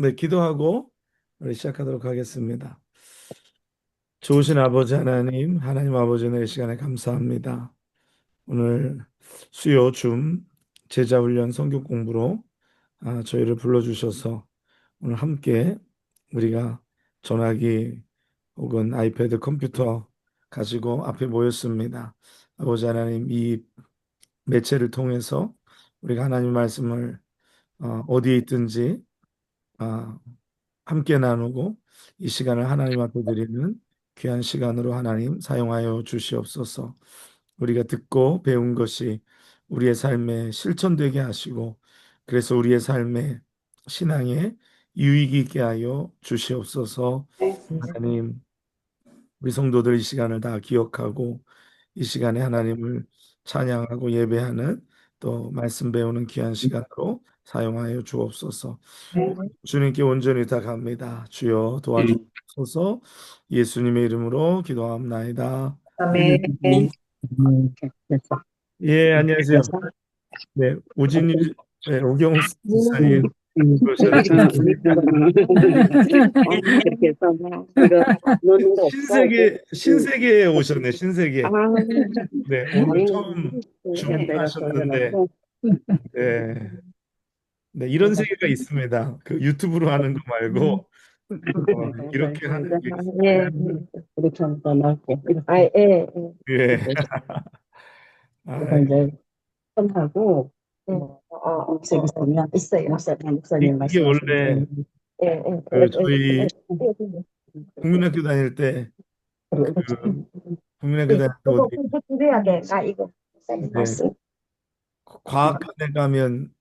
네, 기도하고 우리 시작하도록 하겠습니다. 좋으신 아버지 하나님, 하나님 아버지는 이 시간에 감사합니다. 오늘 수요 줌 제자훈련 성경 공부로 저희를 불러주셔서 오늘 함께 우리가 전화기 혹은 아이패드 컴퓨터 가지고 앞에 모였습니다. 아버지 하나님, 이 매체를 통해서 우리가 하나님 말씀을 어디에 있든지 아, 함께 나누고 이 시간을 하나님 앞에 드리는 귀한 시간으로 하나님 사용하여 주시옵소서. 우리가 듣고 배운 것이 우리의 삶에 실천되게 하시고 그래서 우리의 삶에 신앙에 유익이 있게 하여 주시옵소서. 하나님, 우리 성도들 이 시간을 다 기억하고 이 시간에 하나님을 찬양하고 예배하는 또 말씀 배우는 귀한 시간으로 사용하여 주옵소서. 주님께 온전히 다 갑니다. 주여 도와주옵소서. 예수님의 이름으로 기도합나이다. 아멘. 예, 안녕하세요. 네, 네, 우경 집사님 그러셨네요. 이렇게 해서 이거 넣는 거 없어. 신세계에 오셨네, 아, 신세계. 네, 오늘 처음 내가 주문하셨는데, 써놓고. 네, 네, 이런 세계가 있습니다. 그 유튜브로 하는 거 말고, 이렇게 하는 게 있어요. 예, 이렇게 하면 더 나을게. 아, 예, 예. 예. 이렇게 해서 아, 이제 선하고, 음식 있으면 있어요. 목사님 이게 말씀하신 원래 대로. 예, 예. 그 저희 국민학교 다닐 때, 그리고 이거 그 국민학교 예, 다닐 때 그거 어디, 그거 드려야 돼. 나 이거 목사님 네, 말씀. 과학관에 가면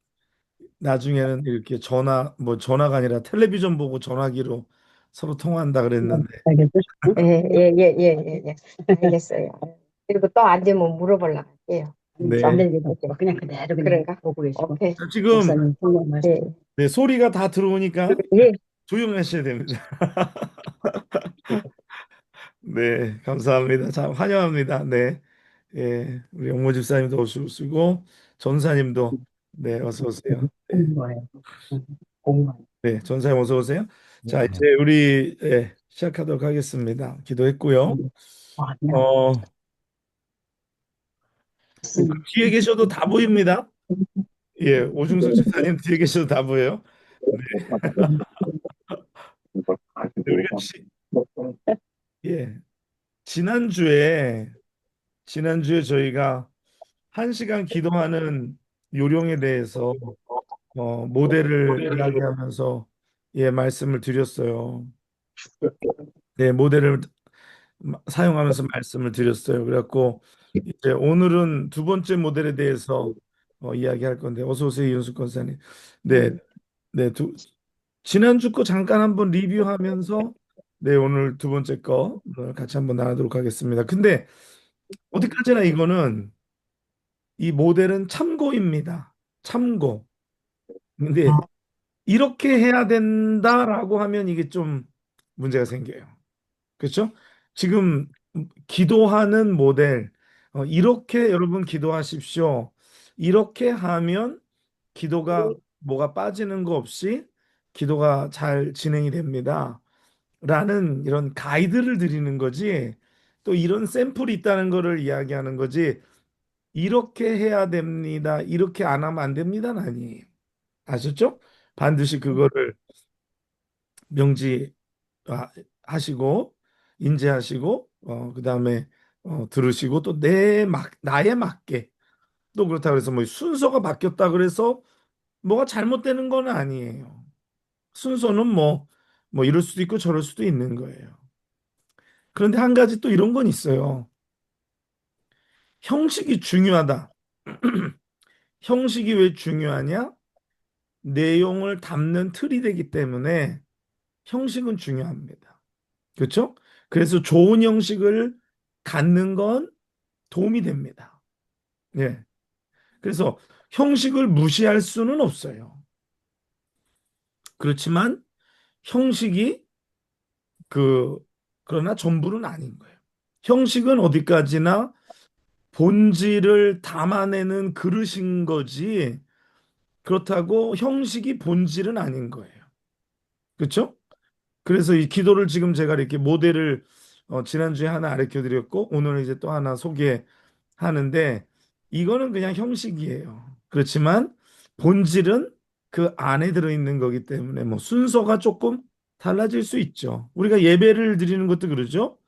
나중에는 이렇게 전화가 아니라 텔레비전 보고 전화기로 서로 통화한다 그랬는데, 알겠죠? 예, 예, 예, 예, 예, 예. 알겠어요. 그리고 또 안 되면 물어보려고 할게요. 안 네. 되겠다. 그냥 그대로 그냥 그런가? 보고 계시고. 오케이. 자, 지금 목사님 성령 말씀. 예, 네, 소리가 다 들어오니까 예. 조용하셔야 됩니다. 네, 감사합니다. 참 환영합니다. 네, 예, 우리 영모 집사님도 오시고 전사님도 네, 어서 오세요. 네, 공부해요. 공부. 네, 전사님 어서 오세요. 자, 이제 우리 시작하도록 하겠습니다. 기도했고요. 아, 그냥. 어, 그 뒤에 계셔도 다 보입니다. 예, 오중석 집사님 뒤에 계셔도 다 보여요. 네, 네, 우리가 예, 지난주에 저희가 1시간 기도하는 요령에 대해서 모델을 이야기하면서 말씀을 드렸어요. 네, 모델을 사용하면서 말씀을 드렸어요. 그래갖고 이제 오늘은 두 번째 모델에 대해서 이야기할 건데 어서 오세요, 이윤숙 권사님. 네, 네, 지난주 거 잠깐 한번 리뷰하면서 네, 오늘 두 번째 거 오늘 같이 한번 나누도록 하겠습니다. 근데 어디까지나 이거는 이 모델은 참고입니다. 참고. 근데 이렇게 해야 된다라고 하면 이게 좀 문제가 생겨요. 그렇죠? 지금 기도하는 모델, 이렇게 여러분 기도하십시오. 이렇게 하면 기도가 뭐가 빠지는 거 없이 기도가 잘 진행이 됩니다. 라는 이런 가이드를 드리는 거지. 또 이런 샘플이 있다는 거를 이야기하는 거지. 이렇게 해야 됩니다. 이렇게 안 하면 안 됩니다는 아니에요. 아셨죠? 반드시 그거를 명지하시고 인지하시고 그다음에 들으시고 또 나에 맞게 또 그렇다 그래서 뭐 순서가 바뀌었다 그래서 뭐가 잘못되는 건 아니에요. 순서는 뭐 이럴 수도 있고 저럴 수도 있는 거예요. 그런데 한 가지 또 이런 건 있어요. 형식이 중요하다. 형식이 왜 중요하냐? 내용을 담는 틀이 되기 때문에 형식은 중요합니다. 그렇죠? 그래서 좋은 형식을 갖는 건 도움이 됩니다. 예. 그래서 형식을 무시할 수는 없어요. 그렇지만 형식이 그 그러나 전부는 아닌 거예요. 형식은 어디까지나 본질을 담아내는 그릇인 거지. 그렇다고 형식이 본질은 아닌 거예요. 그렇죠? 그래서 이 기도를 지금 제가 이렇게 모델을 지난주에 하나 가르쳐 드렸고 오늘 이제 또 하나 소개하는데 이거는 그냥 형식이에요. 그렇지만 본질은 그 안에 들어있는 거기 때문에 뭐 순서가 조금 달라질 수 있죠. 우리가 예배를 드리는 것도 그러죠.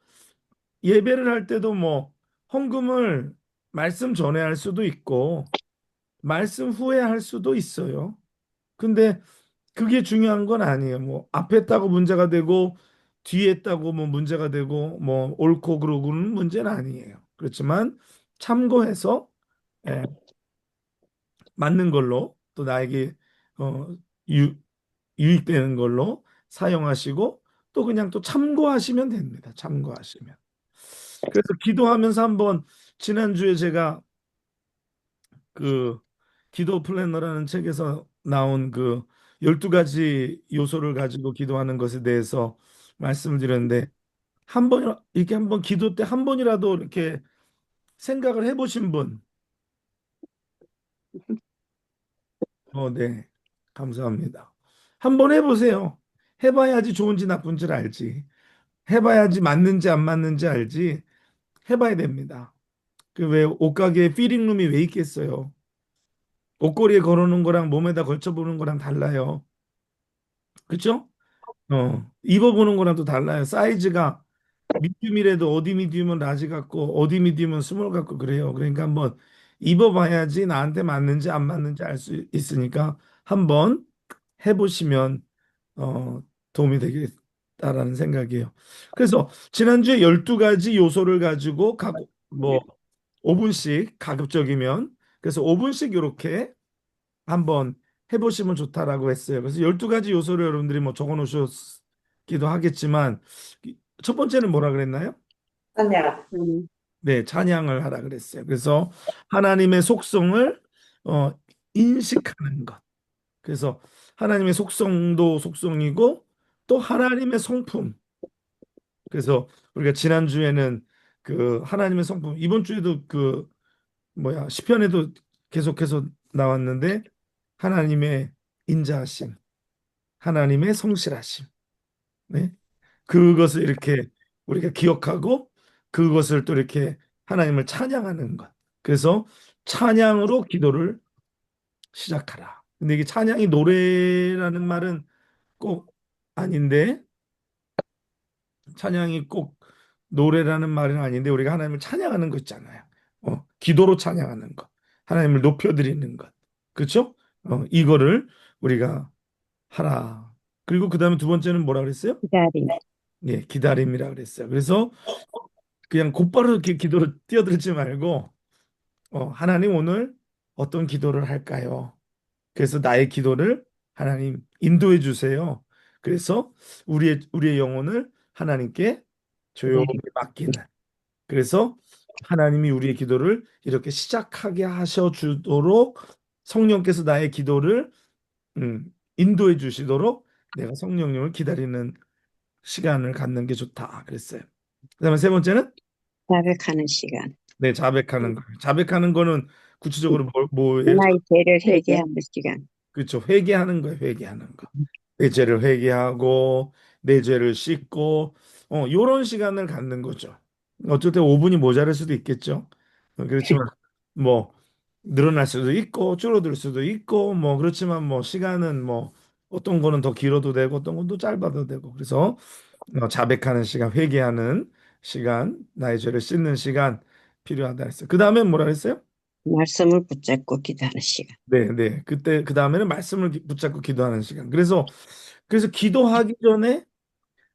예배를 할 때도 뭐 헌금을 말씀 전에 할 수도 있고 말씀 후에 할 수도 있어요. 근데 그게 중요한 건 아니에요. 뭐 앞에 했다고 문제가 되고 뒤에 했다고 뭐 문제가 되고 뭐 옳고 그르고는 문제는 아니에요. 그렇지만 참고해서 예, 맞는 걸로 또 나에게 어, 유, 유익되는 걸로 사용하시고 또 그냥 또 참고하시면 됩니다. 참고하시면. 그래서 기도하면서 한번 지난주에 제가 그 기도 플래너라는 책에서 나온 그 12가지 요소를 가지고 기도하는 것에 대해서 말씀을 드렸는데 한 번 이렇게 한번 기도 때 한 번이라도 이렇게 생각을 해보신 분, 네, 감사합니다. 한번 해보세요. 해봐야지 좋은지 나쁜지를 알지. 해봐야지 맞는지 안 맞는지 알지. 해봐야 됩니다. 그 왜 옷가게에 피링룸이 왜 있겠어요? 옷걸이에 걸어놓은 거랑 몸에다 걸쳐보는 거랑 달라요. 그쵸? 입어보는 거랑 또 달라요. 사이즈가 미디움이라도 어디 미디움은 라지 같고 어디 미디움은 스몰 같고 그래요. 그러니까 한번 입어봐야지 나한테 맞는지 안 맞는지 알 수 있으니까 한번 해보시면 어, 도움이 되겠다라는 생각이에요. 그래서 지난주에 12가지 요소를 가지고 뭐 5분씩 가급적이면 그래서 5분씩 이렇게 한번 해보시면 좋다라고 했어요. 그래서 12가지 요소를 여러분들이 뭐 적어 놓으셨기도 하겠지만 첫 번째는 뭐라 그랬나요? 아니야. 네, 찬양을 하라 그랬어요. 그래서 하나님의 속성을 어, 인식하는 것. 그래서 하나님의 속성도 속성이고 또 하나님의 성품. 그래서 우리가 지난주에는 그 하나님의 성품, 이번 주에도 그 뭐야 시편에도 계속해서 나왔는데 하나님의 인자하심, 하나님의 성실하심, 네? 그것을 이렇게 우리가 기억하고 그것을 또 이렇게 하나님을 찬양하는 것. 그래서 찬양으로 기도를 시작하라. 근데 이게 찬양이 노래라는 말은 꼭 아닌데 찬양이 꼭 노래라는 말은 아닌데 우리가 하나님을 찬양하는 거 있잖아요. 기도로 찬양하는 것, 하나님을 높여드리는 것, 그렇죠? 이거를 우리가 하라. 그리고 그 다음에 두 번째는 뭐라 그랬어요? 기다림. 예, 기다림이라 그랬어요. 그래서 그냥 곧바로 이렇게 기도를 뛰어들지 말고, 하나님 오늘 어떤 기도를 할까요? 그래서 나의 기도를 하나님 인도해 주세요. 그래서 우리의 영혼을 하나님께 조용히 기다림. 맡기는. 그래서 하나님이 우리의 기도를 이렇게 시작하게 하셔 주도록 성령께서 나의 기도를 인도해 주시도록 내가 성령님을 기다리는 시간을 갖는 게 좋다. 그랬어요. 그다음에 세 번째는 자백하는 시간. 네, 자백하는 거예요. 자백하는 거는 구체적으로 뭐예요? 나의 죄를 회개하는 시간. 그렇죠. 회개하는 거예요. 회개하는 거. 내 죄를 회개하고 내 죄를 씻고 요런 시간을 갖는 거죠. 어쩔 때 5분이 모자랄 수도 있겠죠. 그렇지만 뭐 늘어날 수도 있고 줄어들 수도 있고 뭐 그렇지만 뭐 시간은 뭐 어떤 거는 더 길어도 되고 어떤 건 더 짧아도 되고 그래서 자백하는 시간, 회개하는 시간, 나의 죄를 씻는 시간 필요하다 했어요. 그 다음에 뭐라 했어요? 말씀을 붙잡고 기도하는 시간. 네, 네. 그때 그 다음에는 말씀을 붙잡고 기도하는 시간. 그래서 기도하기 전에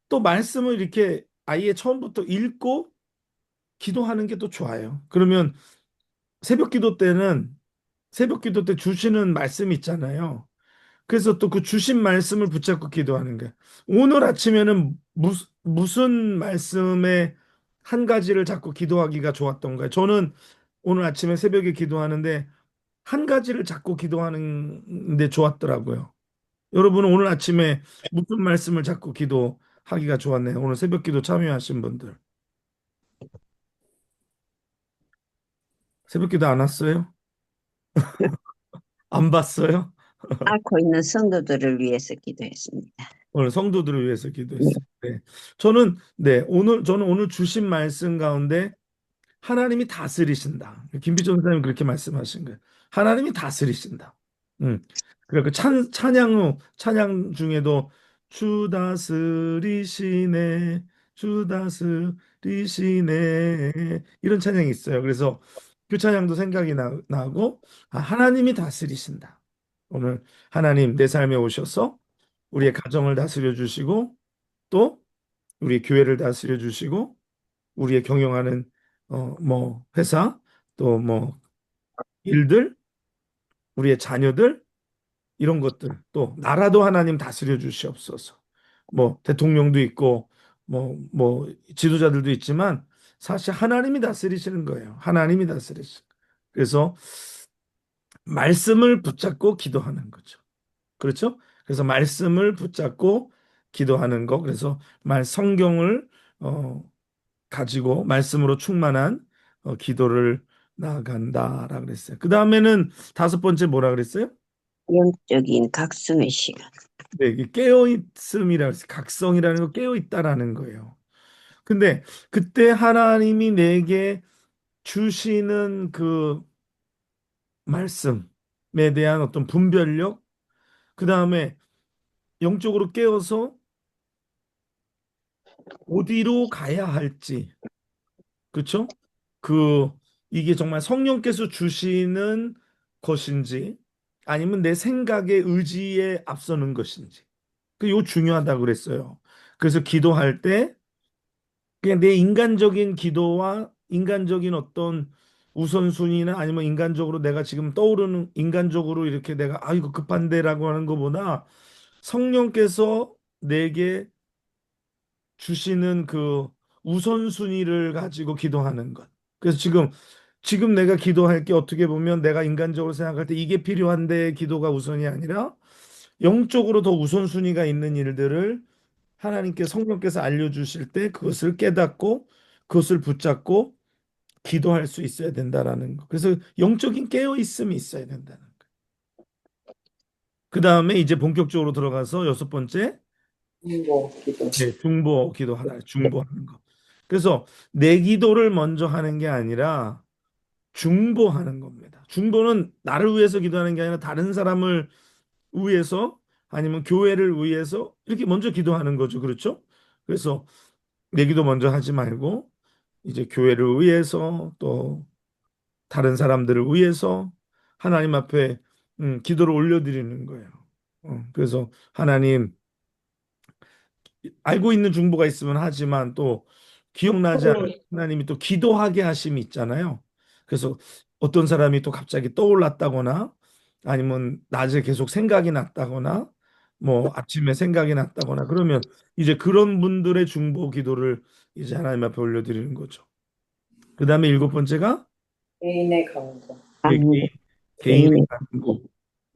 또 말씀을 이렇게 아예 처음부터 읽고 기도하는 게 또 좋아요. 그러면 새벽 기도 때는 새벽 기도 때 주시는 말씀이 있잖아요. 그래서 또 그 주신 말씀을 붙잡고 기도하는 거예요. 오늘 아침에는 무슨 말씀의 한 가지를 잡고 기도하기가 좋았던가요? 저는 오늘 아침에 새벽에 기도하는데 한 가지를 잡고 기도하는 데 좋았더라고요. 여러분은 오늘 아침에 무슨 말씀을 잡고 기도하기가 좋았네요. 오늘 새벽 기도 참여하신 분들. 새벽 기도 안 왔어요? 안 봤어요? 앓고 있는 성도들을 위해서 기도했습니다. 오늘 성도들을 위해서 네. 기도했어요. 네. 저는 오늘 주신 말씀 가운데 하나님이 다스리신다. 김비전 선생님이 그렇게 말씀하신 거예요. 하나님이 다스리신다. 음. 그리고 찬양 중에도 주 다스리시네, 주 다스리시네 이런 찬양이 있어요. 그래서 그 찬양도 생각이 나고 하나님이 다스리신다. 오늘 하나님 내 삶에 오셔서 우리의 가정을 다스려 주시고 또 우리 교회를 다스려 주시고 우리의 경영하는 뭐 회사 또 뭐 일들 우리의 자녀들 이런 것들 또 나라도 하나님 다스려 주시옵소서. 뭐 대통령도 있고 뭐 지도자들도 있지만 사실 하나님이 다스리시는 거예요. 하나님이 다스리시. 그래서 말씀을 붙잡고 기도하는 거죠. 그렇죠? 그래서 말씀을 붙잡고 기도하는 거. 그래서 말 성경을 어, 가지고 말씀으로 충만한 기도를 나아간다라 그랬어요. 그 다음에는 다섯 번째 뭐라 그랬어요? 영적인 각성의 시간. 네, 이게 깨어있음이라 그랬어요. 각성이라는 거 깨어있다라는 거예요. 근데 그때 하나님이 내게 주시는 그 말씀에 대한 어떤 분별력, 그 다음에 영적으로 깨어서 어디로 가야 할지, 그렇죠? 그 이게 정말 성령께서 주시는 것인지 아니면 내 생각의 의지에 앞서는 것인지. 요 중요하다고 그랬어요. 그래서 기도할 때 그냥 내 인간적인 기도와 인간적인 어떤 우선순위나 아니면 인간적으로 내가 지금 떠오르는 인간적으로 이렇게 내가 이거 급한데라고 하는 것보다 성령께서 내게 주시는 그 우선순위를 가지고 기도하는 것. 그래서 지금 내가 기도할 게 어떻게 보면 내가 인간적으로 생각할 때 이게 필요한데 기도가 우선이 아니라 영적으로 더 우선순위가 있는 일들을 하나님께 성령께서 알려주실 때 그것을 깨닫고 그것을 붙잡고 기도할 수 있어야 된다라는 거. 그래서 영적인 깨어 있음이 있어야 된다는 거. 그 다음에 이제 본격적으로 들어가서 여섯 번째 뭐 기도. 네, 중보하는 거. 그래서 내 기도를 먼저 하는 게 아니라 중보하는 겁니다. 중보는 나를 위해서 기도하는 게 아니라 다른 사람을 위해서 아니면 교회를 위해서 이렇게 먼저 기도하는 거죠. 그렇죠? 그래서 내 기도 먼저 하지 말고 이제 교회를 위해서 또 다른 사람들을 위해서 하나님 앞에 기도를 올려드리는 거예요. 그래서 하나님 알고 있는 중보가 있으면 하지만 또 기억나지 않는 하나님이 또 기도하게 하심이 있잖아요. 그래서 어떤 사람이 또 갑자기 떠올랐다거나 아니면 낮에 계속 생각이 났다거나 뭐 아침에 생각이 났다거나 그러면 이제 그런 분들의 중보 기도를 이제 하나님 앞에 올려드리는 거죠. 그 다음에 일곱 번째가 개인의 강도. 예, 아멘. 개인의 개인의 간구.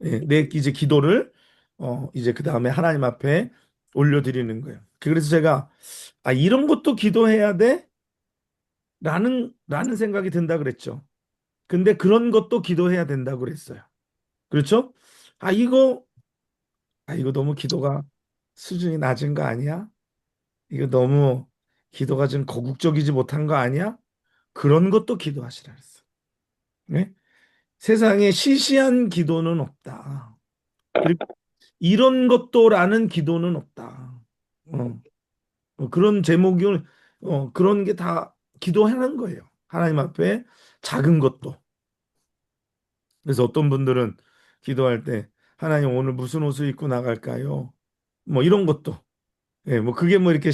예, 내 이제 기도를 이제 그 다음에 하나님 앞에 올려드리는 거예요. 그래서 제가 이런 것도 기도해야 돼? 라는 생각이 든다 그랬죠. 근데 그런 것도 기도해야 된다고 그랬어요. 그렇죠? 아, 이거, 이거 너무 기도가 수준이 낮은 거 아니야? 이거 너무 기도가 좀 거국적이지 못한 거 아니야? 그런 것도 기도하시라 그랬어. 네? 세상에 시시한 기도는 없다. 그리고 이런 것도라는 기도는 없다. 어, 그런 제목이 그런 게 다 기도하는 거예요. 하나님 앞에 작은 것도. 그래서 어떤 분들은 기도할 때 하나님 오늘 무슨 옷을 입고 나갈까요? 뭐 이런 것도. 예, 뭐 그게 뭐 이렇게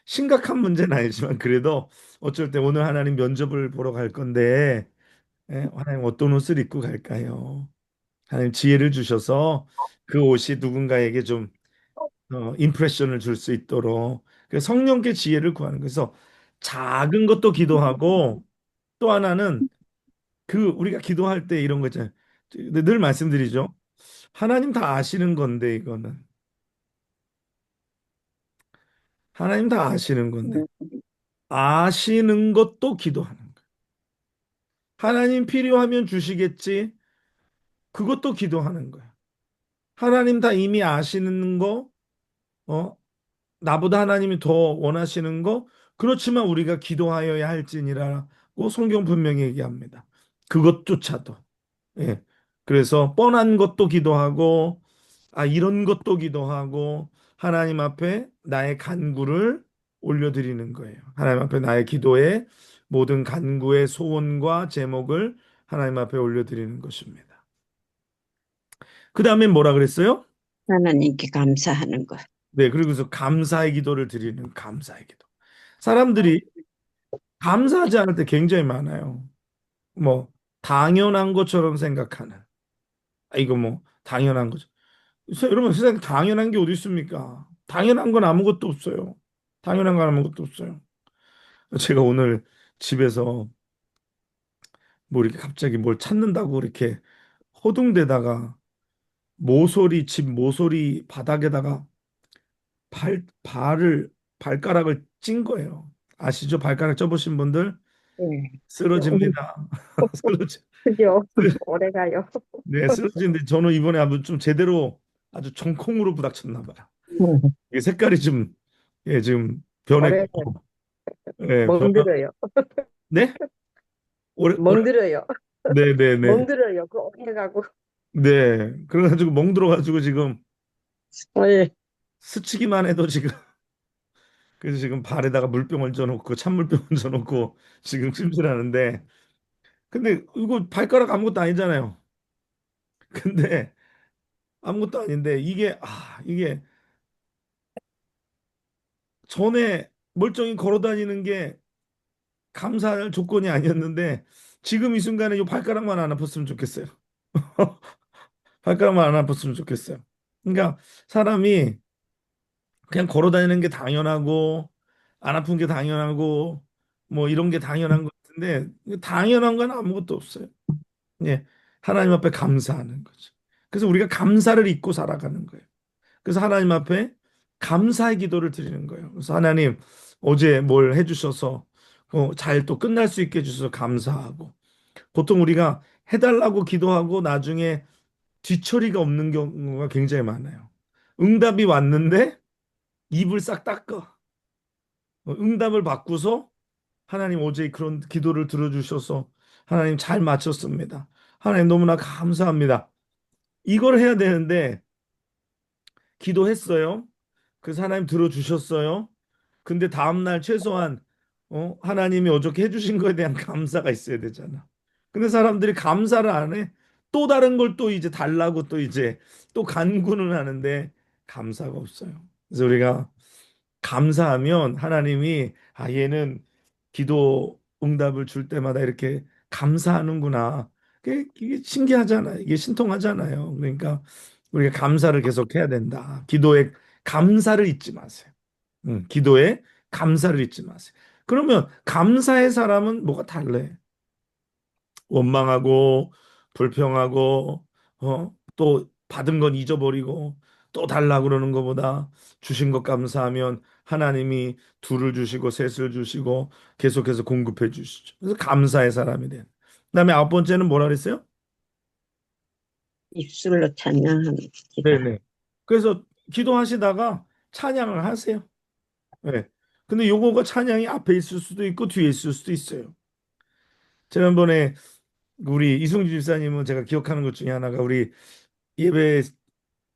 심각한 문제는 아니지만 그래도 어쩔 때 오늘 하나님 면접을 보러 갈 건데 하나님 어떤 옷을 입고 갈까요? 하나님 지혜를 주셔서 그 옷이 누군가에게 좀 임프레션을 줄 수 있도록 그래서 성령께 지혜를 구하는 거예요. 그래서 작은 것도 기도하고 또 하나는 그 우리가 기도할 때 이런 거 있잖아요. 늘 말씀드리죠. 하나님 다 아시는 건데 이거는 하나님 다 아시는 건데 아시는 것도 기도하는 거예요. 하나님 필요하면 주시겠지. 그것도 기도하는 거예요. 하나님 다 이미 아시는 거, 어, 나보다 하나님이 더 원하시는 거, 그렇지만 우리가 기도하여야 할지니라고 성경 분명히 얘기합니다. 그것조차도. 예. 그래서 뻔한 것도 기도하고, 이런 것도 기도하고, 하나님 앞에 나의 간구를 올려드리는 거예요. 하나님 앞에 나의 기도의 모든 간구의 소원과 제목을 하나님 앞에 올려드리는 것입니다. 그 다음에 뭐라 그랬어요? 하나님께 감사하는 것. 네, 그리고서 감사의 기도를 드리는 감사의 기도. 사람들이 감사하지 않을 때 굉장히 많아요. 뭐, 당연한 것처럼 생각하는. 이거 뭐, 당연한 거죠. 여러분, 세상에 당연한 게 어디 있습니까? 당연한 건 아무것도 없어요. 당연한 건 아무것도 없어요. 제가 오늘 집에서 뭐 이렇게 갑자기 뭘 찾는다고 이렇게 허둥대다가 집 모서리 바닥에다가 발가락을 찐 거예요. 아시죠? 발가락 쪄보신 분들 예. 오, 쓰러집니다. 쓰러지, 그죠? 오래 가요. 네, 쓰러지는데 저는 이번에 아주 좀 제대로 아주 정콩으로 부닥쳤나 봐요. 이게 색깔이 좀, 예, 지금 오래 변했고, 예, 멍들어요. 네? 오래, 멍들어요. 네, 네, 네. 멍들어요. 그 오래 가고. 네. 그래가지고 멍들어가지고 지금 예. 스치기만 해도 지금, 그래서 지금 발에다가 물병 얹어놓고, 찬물병 얹어놓고 지금 찜질하는데, 근데 이거 발가락 아무것도 아니잖아요. 근데 아무것도 아닌데, 이게 전에 멀쩡히 걸어 다니는 게 감사할 조건이 아니었는데, 지금 이 순간에 이 발가락만 안 아팠으면 좋겠어요. 발가락만 안 아팠으면 좋겠어요. 그러니까 사람이 그냥 걸어 다니는 게 당연하고 안 아픈 게 당연하고 뭐 이런 게 당연한 것 같은데 당연한 건 아무것도 없어요. 예. 하나님 앞에 감사하는 거죠. 그래서 우리가 감사를 잊고 살아가는 거예요. 그래서 하나님 앞에 감사의 기도를 드리는 거예요. 그래서 하나님 어제 뭘 해주셔서 잘 또 끝날 수 있게 해주셔서 감사하고 보통 우리가 해달라고 기도하고 나중에 뒤처리가 없는 경우가 굉장히 많아요. 응답이 왔는데 입을 싹 닦아. 응답을 받고서 하나님 어제 그런 기도를 들어주셔서 하나님 잘 마쳤습니다. 하나님 너무나 감사합니다. 이걸 해야 되는데 기도했어요. 그래서 하나님 들어주셨어요. 근데 다음날 최소한 하나님이 어저께 해주신 거에 대한 감사가 있어야 되잖아. 근데 사람들이 감사를 안 해. 또 다른 걸 또 이제 달라고 또 이제 또 간구는 하는데 감사가 없어요. 그래서 우리가 감사하면 하나님이 얘는 기도 응답을 줄 때마다 이렇게 감사하는구나. 이게 신기하잖아요. 이게 신통하잖아요. 그러니까 우리가 감사를 계속 해야 된다. 기도에 감사를 잊지 마세요. 기도에 감사를 잊지 마세요. 그러면 감사의 사람은 뭐가 달라요? 원망하고 불평하고 또 받은 건 잊어버리고 또 달라 그러는 것보다 주신 것 감사하면 하나님이 둘을 주시고 셋을 주시고 계속해서 공급해 주시죠. 그래서 감사의 사람이 돼요. 그다음에 아홉 번째는 뭐라 그랬어요? 입술로 찬양합니다. 네네. 그래서 기도하시다가 찬양을 하세요. 네. 근데 요거가 찬양이 앞에 있을 수도 있고 뒤에 있을 수도 있어요. 지난번에 우리 이승주 집사님은 제가 기억하는 것 중에 하나가 우리 예배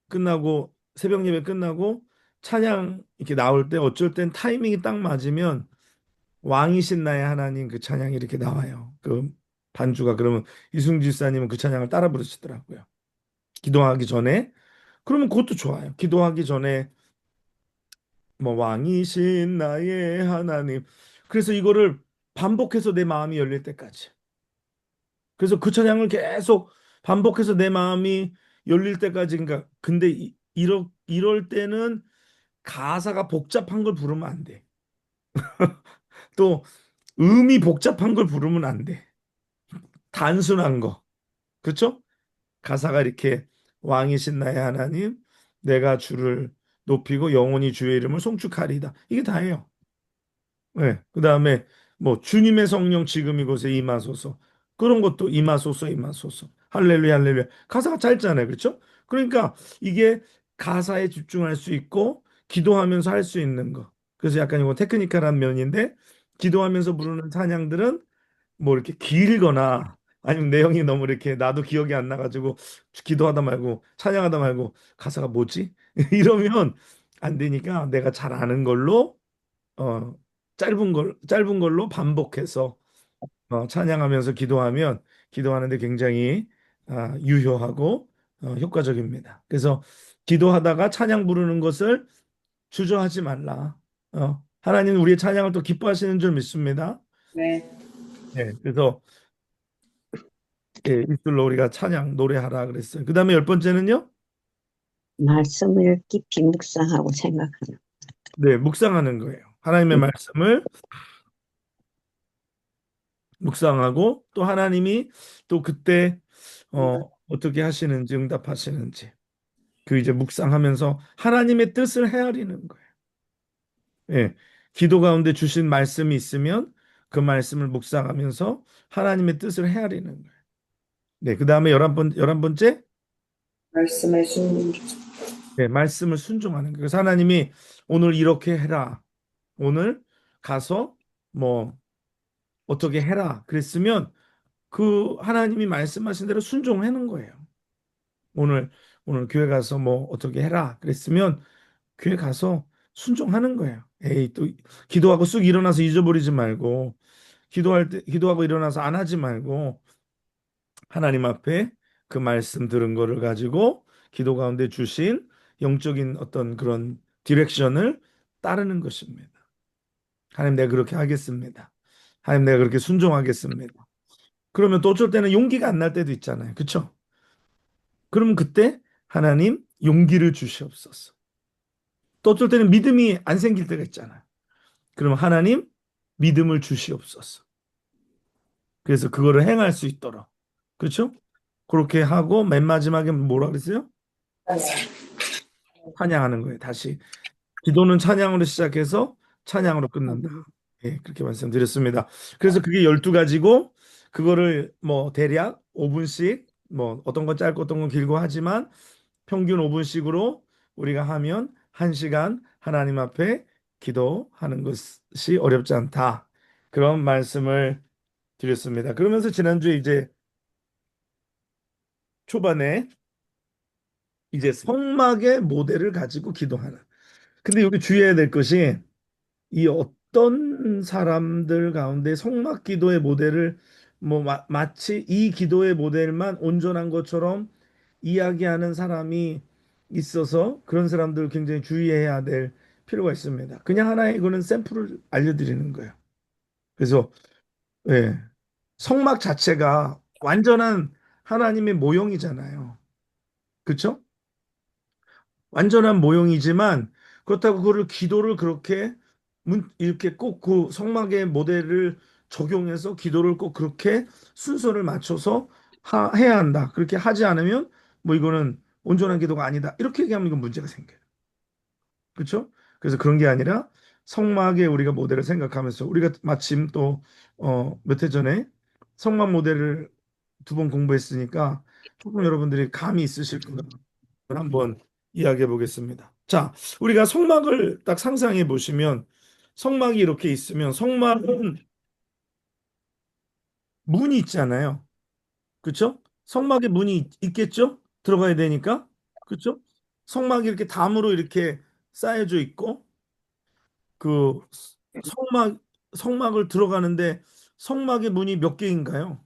끝나고 새벽 예배 끝나고 찬양 이렇게 나올 때 어쩔 땐 타이밍이 딱 맞으면 왕이신 나의 하나님 그 찬양이 이렇게 나와요. 그 반주가 그러면 이승주 집사님은 그 찬양을 따라 부르시더라고요. 기도하기 전에 그러면 그것도 좋아요. 기도하기 전에 뭐 왕이신 나의 하나님 그래서 이거를 반복해서 내 마음이 열릴 때까지 그래서 그 찬양을 계속 반복해서 내 마음이 열릴 때까지 그러니까 근데 이럴 때는 가사가 복잡한 걸 부르면 안 돼. 또 음이 복잡한 걸 부르면 안 돼. 단순한 거. 그렇죠? 가사가 이렇게 왕이신 나의 하나님 내가 주를 높이고 영원히 주의 이름을 송축하리이다. 이게 다예요. 네. 그다음에 뭐 주님의 성령 지금 이곳에 임하소서. 그런 것도 임하소서 임하소서. 할렐루야 할렐루야. 가사가 짧잖아요. 그렇죠? 그러니까 이게 가사에 집중할 수 있고 기도하면서 할 수 있는 거. 그래서 약간 이거 테크니컬한 면인데 기도하면서 부르는 찬양들은 뭐 이렇게 길거나 아니면 내용이 너무 이렇게 나도 기억이 안 나가지고 기도하다 말고 찬양하다 말고 가사가 뭐지? 이러면 안 되니까 내가 잘 아는 걸로 어 짧은 걸로 반복해서 찬양하면서 기도하면 기도하는데 굉장히 유효하고 효과적입니다. 그래서 기도하다가 찬양 부르는 것을 주저하지 말라. 하나님 우리의 찬양을 또 기뻐하시는 줄 믿습니다. 네. 네, 그래서 입술로 우리가 찬양 노래하라 그랬어요. 그 다음에 열 번째는요, 말씀을 깊이 묵상하고 생각하는. 네, 묵상하는 거예요. 하나님의 말씀을 묵상하고 또 하나님이 또 그때 어떻게 하시는지 응답하시는지 그 이제 묵상하면서 하나님의 뜻을 헤아리는 거예요. 예, 기도 가운데 주신 말씀이 있으면 그 말씀을 묵상하면서 하나님의 뜻을 헤아리는 거예요. 네, 그 다음에 열한 번째, 말씀에 순 네, 말씀을 순종하는 거예요. 그래서 하나님이 오늘 이렇게 해라. 오늘 가서 뭐 어떻게 해라. 그랬으면 그 하나님이 말씀하신 대로 순종하는 거예요. 오늘 교회 가서 뭐 어떻게 해라. 그랬으면 교회 가서 순종하는 거예요. 에이 또 기도하고 쑥 일어나서 잊어버리지 말고 기도할 때 기도하고 일어나서 안 하지 말고 하나님 앞에 그 말씀 들은 거를 가지고 기도 가운데 주신 영적인 어떤 그런 디렉션을 따르는 것입니다. 하나님 내가 그렇게 하겠습니다. 하나님 내가 그렇게 순종하겠습니다. 그러면 또 어쩔 때는 용기가 안 날 때도 있잖아요. 그렇죠? 그러면 그때 하나님 용기를 주시옵소서. 또 어쩔 때는 믿음이 안 생길 때가 있잖아요. 그러면 하나님 믿음을 주시옵소서. 그래서 그거를 행할 수 있도록. 그렇죠? 그렇게 하고 맨 마지막에 뭐라 그랬어요? 찬양하는 거예요. 다시 기도는 찬양으로 시작해서 찬양으로 끝난다. 예, 그렇게 말씀드렸습니다. 그래서 그게 12가지고 그거를 뭐 대략 5분씩 뭐 어떤 건 짧고 어떤 건 길고 하지만 평균 5분씩으로 우리가 하면 1시간 하나님 앞에 기도하는 것이 어렵지 않다. 그런 말씀을 드렸습니다. 그러면서 지난주에 이제 초반에 이제 성막의 모델을 가지고 기도하는. 근데 여기 주의해야 될 것이 이 어떤 사람들 가운데 성막 기도의 모델을 뭐 마치 이 기도의 모델만 온전한 것처럼 이야기하는 사람이 있어서 그런 사람들 굉장히 주의해야 될 필요가 있습니다. 그냥 하나의 이거는 샘플을 알려드리는 거예요. 그래서 예, 성막 자체가 완전한 하나님의 모형이잖아요. 그렇죠? 완전한 모형이지만 그렇다고 그거를 기도를 그렇게 이렇게 꼭 그 성막의 모델을 적용해서 기도를 꼭 그렇게 순서를 맞춰서 해야 한다. 그렇게 하지 않으면 뭐 이거는 온전한 기도가 아니다. 이렇게 얘기하면 이건 문제가 생겨요. 그렇죠? 그래서 그런 게 아니라 성막의 우리가 모델을 생각하면서 우리가 마침 또 몇 해 전에 성막 모델을 2번 공부했으니까 조금 여러분들이 감이 있으실 거예요. 한번 이야기해 보겠습니다. 자, 우리가 성막을 딱 상상해 보시면 성막이 이렇게 있으면 성막은 문이 있잖아요. 그렇죠? 성막에 문이 있겠죠? 들어가야 되니까. 그렇죠? 성막이 이렇게 담으로 이렇게 쌓여져 있고 그 성막 성막을 들어가는데 성막의 문이 몇 개인가요?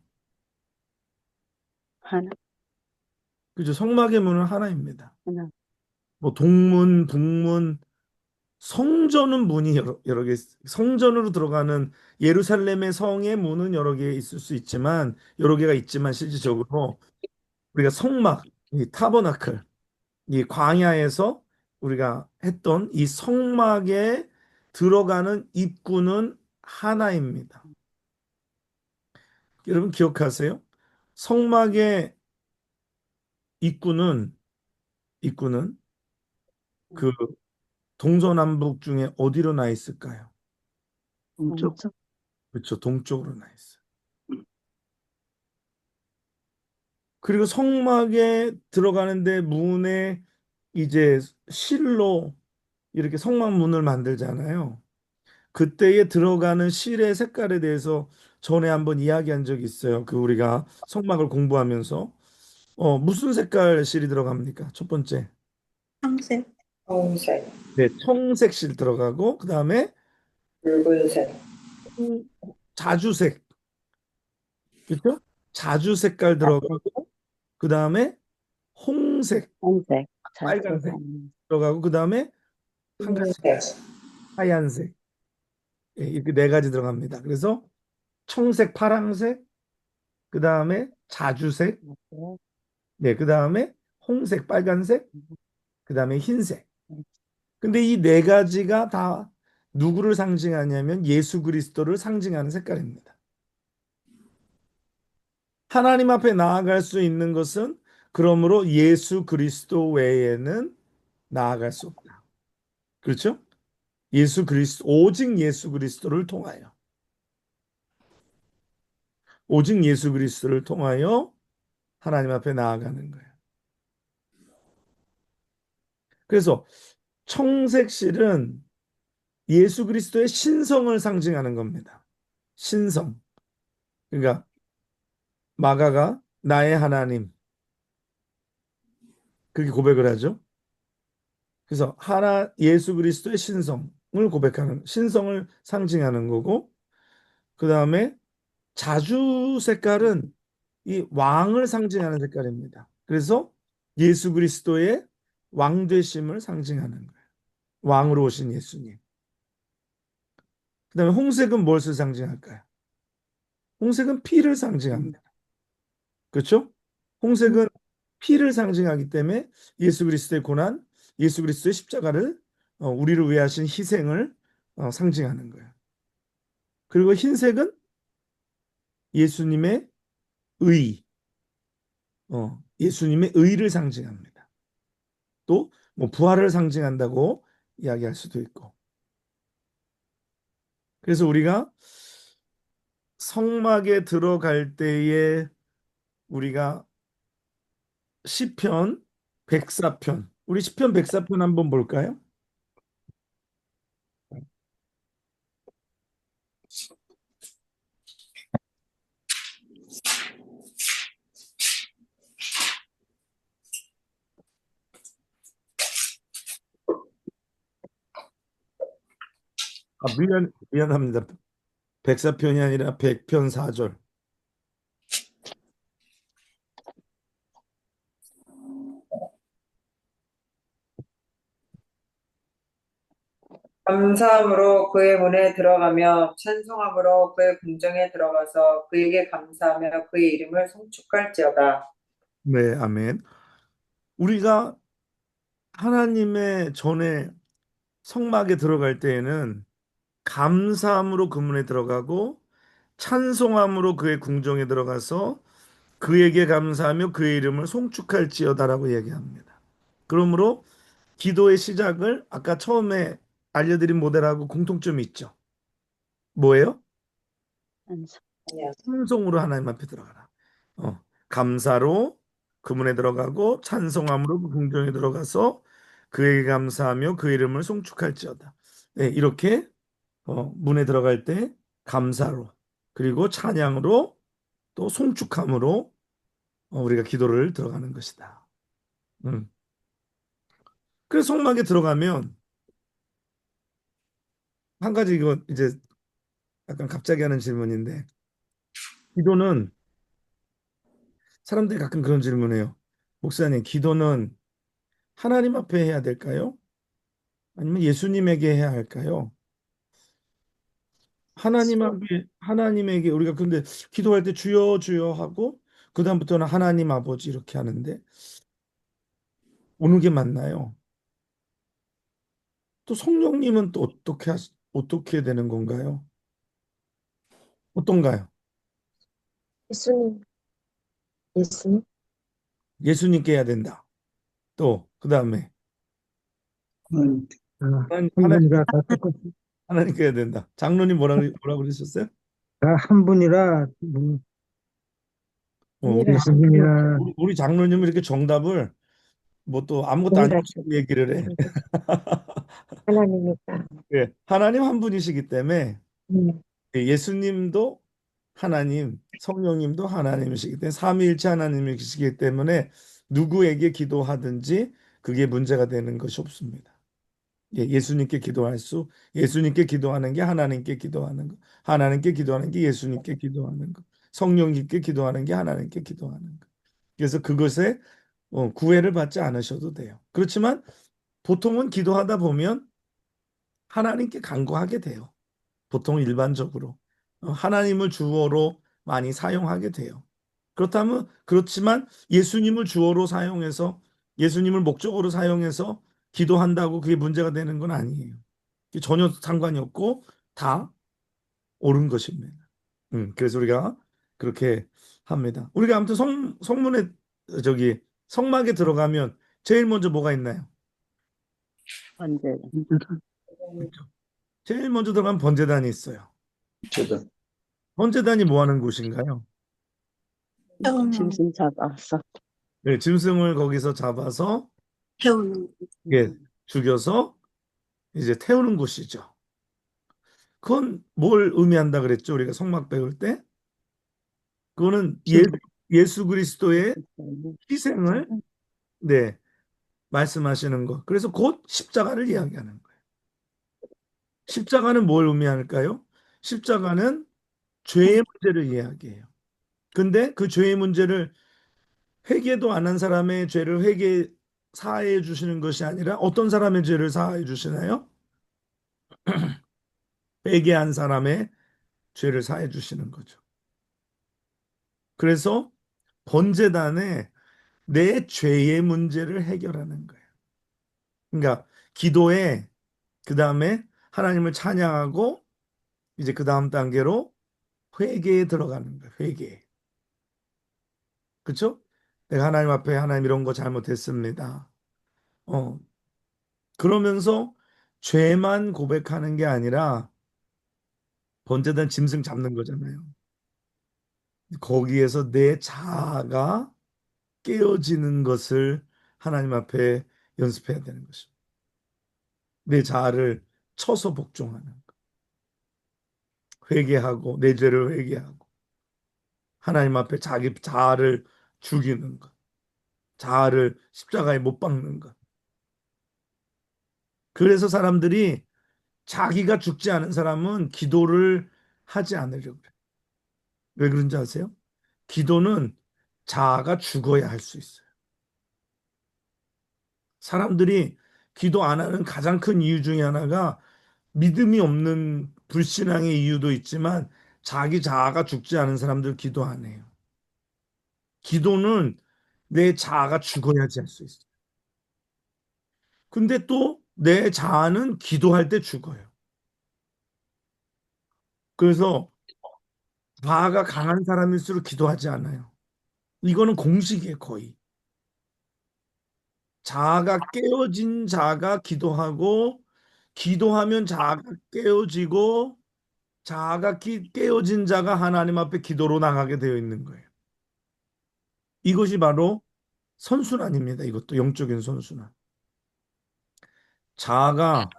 하나, 그죠? 성막의 문은 하나입니다. 하나. 뭐 동문, 북문, 성전은 문이 여러 개, 성전으로 들어가는 예루살렘의 성의 문은 여러 개 있을 수 있지만, 여러 개가 있지만 실질적으로 우리가 성막, 이 타버나클, 이 광야에서 우리가 했던 이 성막에 들어가는 입구는 하나입니다. 여러분 기억하세요? 성막의 입구는 그 동서남북 중에 어디로 나 있을까요? 동쪽. 그렇죠. 동쪽으로 나 있어요. 그리고 성막에 들어가는데 문에 이제 실로 이렇게 성막 문을 만들잖아요. 그때에 들어가는 실의 색깔에 대해서 전에 한번 이야기한 적이 있어요. 그 우리가 성막을 공부하면서 무슨 색깔 실이 들어갑니까? 첫 번째. 청색, 청색, 네, 청색 실 들어가고 그다음에 붉은색, 음, 자주색. 그렇죠? 자주 색깔 들어가고 그다음에 홍색, 홍색, 빨간색 자주색, 들어가고 그다음에 한 가지 흰색, 하얀색. 예, 이렇게 네 가지 들어갑니다. 그래서 청색, 파랑색, 그다음에 자주색, 네, 그다음에 홍색, 빨간색, 그다음에 흰색. 근데 이 네 가지가 다 누구를 상징하냐면 예수 그리스도를 상징하는 색깔입니다. 하나님 앞에 나아갈 수 있는 것은 그러므로 예수 그리스도 외에는 나아갈 수 없다. 그렇죠? 예수 그리스도, 오직 예수 그리스도를 통하여. 오직 예수 그리스도를 통하여 하나님 앞에 나아가는 거예요. 그래서 청색실은 예수 그리스도의 신성을 상징하는 겁니다. 신성. 그러니까 마가가 나의 하나님 그렇게 고백을 하죠. 그래서 예수 그리스도의 신성을 고백하는 신성을 상징하는 거고 그다음에 자주 색깔은 이 왕을 상징하는 색깔입니다. 그래서 예수 그리스도의 왕 되심을 상징하는 거예요. 왕으로 오신 예수님. 그다음에 홍색은 무엇을 상징할까요? 홍색은 피를 상징합니다. 그렇죠? 홍색은 피를 상징하기 때문에 예수 그리스도의 고난, 예수 그리스도의 십자가를 우리를 위해 하신 희생을 상징하는 거예요. 그리고 흰색은 예수님의 의, 예수님의 의를 상징합니다. 또 뭐 부활을 상징한다고 이야기할 수도 있고. 그래서 우리가 성막에 들어갈 때에 우리가 시편 104편, 우리 시편 104편 한번 볼까요? 미안합니다. 104편이 아니라 100편 4절. 감사함으로 그의 문에 들어가며 찬송함으로 그의 궁정에 들어가서 그에게 감사하며 그의 이름을 송축할지어다. 네, 아멘. 우리가 하나님의 전에 성막에 들어갈 때에는 감사함으로 그 문에 들어가고 찬송함으로 그의 궁정에 들어가서 그에게 감사하며 그의 이름을 송축할지어다라고 얘기합니다. 그러므로 기도의 시작을 아까 처음에 알려드린 모델하고 공통점이 있죠. 뭐예요? 찬송, 아니야. 찬송으로 하나님 앞에 들어가라. 감사로 그 문에 들어가고 찬송함으로 그 궁정에 들어가서 그에게 감사하며 그 이름을 송축할지어다. 네, 이렇게 문에 들어갈 때 감사로 그리고 찬양으로 또 송축함으로 우리가 기도를 들어가는 것이다. 음. 그래서 성막에 들어가면 한 가지 이거 이제 약간 갑자기 하는 질문인데 기도는 사람들이 가끔 그런 질문해요. 목사님, 기도는 하나님 앞에 해야 될까요? 아니면 예수님에게 해야 할까요? 하나님에게 우리가 근데 기도할 때 주여 주여 하고 그다음부터는 하나님 아버지 이렇게 하는데 어느 게 맞나요? 또 성령님은 또 어떻게 되는 건가요? 어떤가요? 예수님, 예수님, 예수님께 해야 된다. 또 그다음에 음, 하나님, 한 분이라 다 똑같이 하나님께 해야 된다. 장로님 뭐라 그러셨어요? 다 한 분이라 뭐 우리, 은혜를 예수님이나 우리 장로님이 이렇게 정답을 뭐 또 아무것도 아니고 은혜가 주고 얘기를 해. 하나님이니까. 예, 하나님 한 분이시기 때문에 음, 예수님도 하나님, 성령님도 하나님이시기 때문에 삼위일체 하나님이시기 때문에 누구에게 기도하든지 그게 문제가 되는 것이 없습니다. 예, 예수님께 기도하는 게 하나님께 기도하는 거, 하나님께 기도하는 게 예수님께 기도하는 거, 성령님께 기도하는 게 하나님께 기도하는 거. 그래서 그것에 구애를 받지 않으셔도 돼요. 그렇지만 보통은 기도하다 보면 하나님께 간구하게 돼요. 보통 일반적으로 하나님을 주어로 많이 사용하게 돼요. 그렇지만 예수님을 주어로 사용해서 예수님을 목적으로 사용해서 기도한다고 그게 문제가 되는 건 아니에요. 전혀 상관이 없고 다 옳은 것입니다. 그래서 우리가 그렇게 합니다. 우리가 아무튼 성문에 저기 성막에 들어가면 제일 먼저 뭐가 있나요? 언제 그렇죠. 제일 먼저 들어가면 번제단이 있어요. 저도 번제단이 뭐 하는 곳인가요? 짐승 잡아서 네, 짐승을 거기서 잡아서 태우는 예, 죽여서 이제 태우는 곳이죠. 그건 뭘 의미한다 그랬죠? 우리가 성막 배울 때? 그거는 예수 그리스도의 희생을 네, 말씀하시는 것. 그래서 곧 십자가를 이야기하는 거예요. 십자가는 뭘 의미할까요? 십자가는 죄의 문제를 이야기해요. 근데 그 죄의 문제를 회개도 안 한 사람의 죄를 사하해 주시는 것이 아니라 어떤 사람의 죄를 사하해 주시나요? 회개한 사람의 죄를 사해 주시는 거죠. 그래서 번제단에 내 죄의 문제를 해결하는 거예요. 그러니까 기도에 그 다음에 하나님을 찬양하고 이제 그 다음 단계로 회개에 들어가는 거예요. 회개. 그렇죠? 내가 하나님 앞에 하나님 이런 거 잘못했습니다. 어, 그러면서 죄만 고백하는 게 아니라 번제단 짐승 잡는 거잖아요. 거기에서 내 자아가 깨어지는 것을 하나님 앞에 연습해야 되는 것입니다. 내 자아를 쳐서 복종하는 것. 회개하고 내 죄를 회개하고 하나님 앞에 자기 자아를 죽이는 것. 자아를 십자가에 못 박는 것. 그래서 사람들이 자기가 죽지 않은 사람은 기도를 하지 않으려고 그래요. 왜 그런지 아세요? 기도는 자아가 죽어야 할 수 있어요. 사람들이 기도 안 하는 가장 큰 이유 중에 하나가 믿음이 없는 불신앙의 이유도 있지만 자기 자아가 죽지 않은 사람들 기도 안 해요. 기도는 내 자아가 죽어야지 할 수 있어요. 근데 또 내 자아는 기도할 때 죽어요. 그래서 자아가 강한 사람일수록 기도하지 않아요. 이거는 공식이에요, 거의. 자아가 깨어진 자가 기도하고 기도하면 자아가 깨어지고 자아가 깨어진 자가 하나님 앞에 기도로 나가게 되어 있는 거예요. 이것이 바로 선순환입니다. 이것도 영적인 선순환. 자아가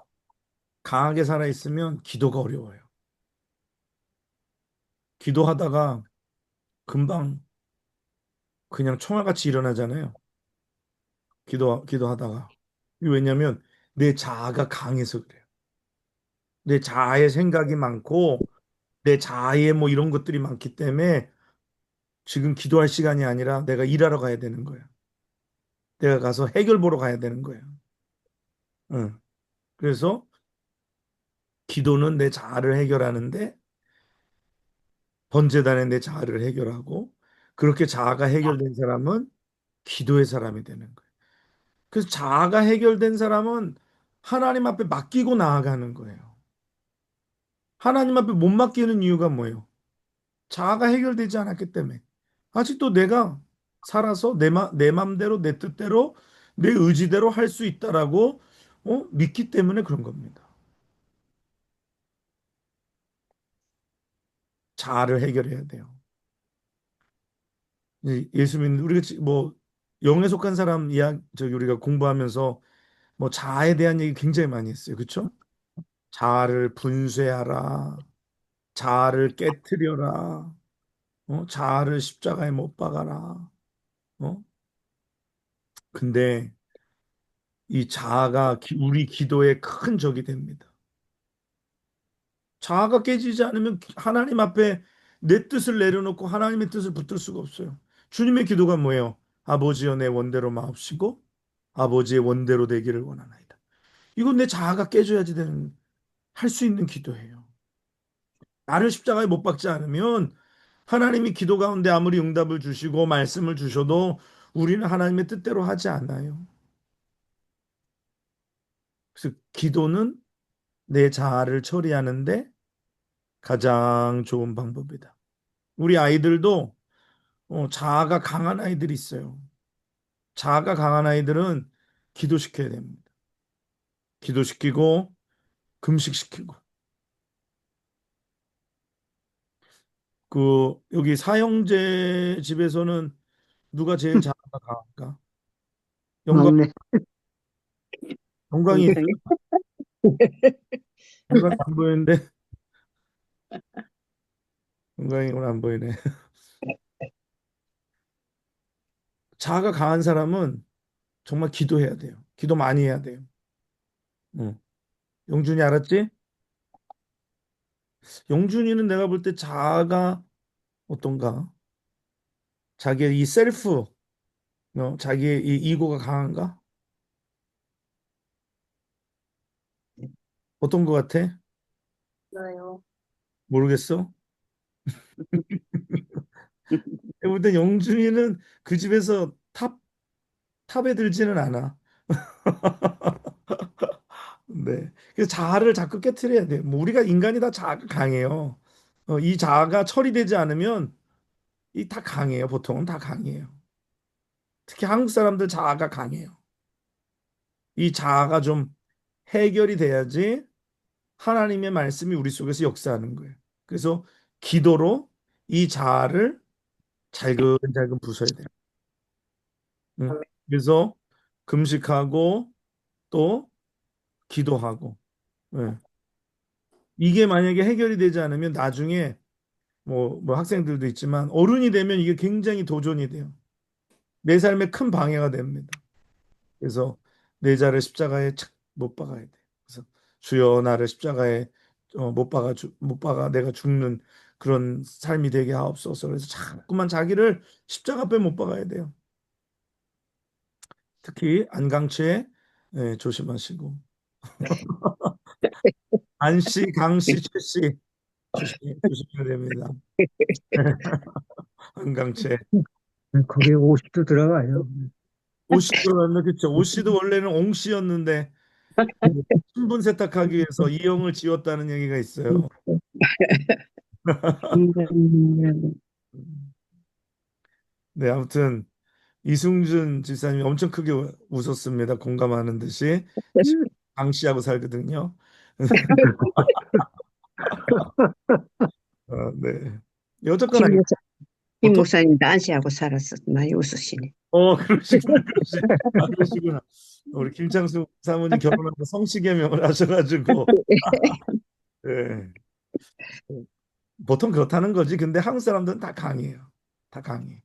강하게 살아있으면 기도가 어려워요. 기도하다가 금방 그냥 총알같이 일어나잖아요. 기도하다가. 왜냐하면 내 자아가 강해서 그래요. 내 자아의 생각이 많고 내 자아의 뭐 이런 것들이 많기 때문에 지금 기도할 시간이 아니라 내가 일하러 가야 되는 거예요. 내가 가서 해결 보러 가야 되는 거예요. 응. 그래서 기도는 내 자아를 해결하는데 번제단에 내 자아를 해결하고 그렇게 자아가 해결된 사람은 기도의 사람이 되는 거예요. 그래서 자아가 해결된 사람은 하나님 앞에 맡기고 나아가는 거예요. 하나님 앞에 못 맡기는 이유가 뭐예요? 자아가 해결되지 않았기 때문에. 아직도 내가 살아서 내 맘대로 내 뜻대로 내 의지대로 할 수 있다라고 믿기 때문에 그런 겁니다. 자아를 해결해야 돼요. 예수 믿는 우리가 뭐 영에 속한 사람 저기 우리가 공부하면서 뭐 자아에 대한 얘기 굉장히 많이 했어요. 그렇죠? 자아를 분쇄하라. 자아를 깨뜨려라. 자아를 십자가에 못 박아라. 어? 근데 이 자아가 우리 기도의 큰 적이 됩니다. 자아가 깨지지 않으면 하나님 앞에 내 뜻을 내려놓고 하나님의 뜻을 붙들 수가 없어요. 주님의 기도가 뭐예요? 아버지여 내 원대로 마옵시고 아버지의 원대로 되기를 원하나이다. 이건 내 자아가 깨져야지 되는 할 수 있는 기도예요. 나를 십자가에 못 박지 않으면 하나님이 기도 가운데 아무리 응답을 주시고 말씀을 주셔도 우리는 하나님의 뜻대로 하지 않아요. 그래서 기도는 내 자아를 처리하는데 가장 좋은 방법이다. 우리 아이들도 자아가 강한 아이들이 있어요. 자아가 강한 아이들은 기도시켜야 됩니다. 기도시키고 금식시키고 여기 사형제 집에서는 누가 제일 자아가 강할까? 영광 막내. 영광이 동생이 영광이 안 보이는데 영광이 오늘 안 보이네. 자아가 강한 사람은 정말 기도해야 돼요. 기도 많이 해야 돼요. 응. 영준이 알았지? 영준이는 내가 볼 때 자아가 어떤가? 자기의 이 셀프, 자기의 이 이고가 강한가? 어떤 것 같아? 있어요. 모르겠어. 내가 볼 때 영준이는 그 집에서 탑에 들지는 않아. 네. 그래서 자아를 자꾸 깨트려야 돼. 뭐 우리가 인간이 다 자아가 강해요. 이 자아가 처리되지 않으면 이 다 강해요. 보통은 다 강해요. 특히 한국 사람들 자아가 강해요. 이 자아가 좀 해결이 돼야지 하나님의 말씀이 우리 속에서 역사하는 거예요. 그래서 기도로 이 자아를 잘근잘근 부숴야 돼요. 응? 그래서 금식하고 또 기도하고. 예. 이게 만약에 해결이 되지 않으면 나중에 뭐 학생들도 있지만 어른이 되면 이게 굉장히 도전이 돼요. 내 삶에 큰 방해가 됩니다. 그래서 내 자를 십자가에 착 못 박아야 돼. 그래서 주여 나를 십자가에 못 박아 내가 죽는 그런 삶이 되게 하옵소서. 그래서 자꾸만 자기를 십자가 앞에 못 박아야 돼요. 특히 안강죄 조심하시고 안씨, 강씨, 최씨 조심해야 됩니다. 안강죄. 거기에 50도 들어가요. 오씨 들어갔나 그쵸? 오씨도 원래는 옹씨였는데 신분 세탁하기 위해서 이영을 지웠다는 얘기가 있어요. 네, 아무튼 이승준 지사님이 엄청 크게 웃었습니다. 공감하는 듯이 강 씨하고 살거든요. 네. 어쨌거나 김 보통 목사님 난시하고 살았어. 많이 웃으시네. 그러시구나, 그러시구나. 우리 김창수 사모님 결혼하고 성씨개명을 하셔가지고 네. 보통 그렇다는 거지. 근데 한국 사람들은 다 강해요. 다 강해.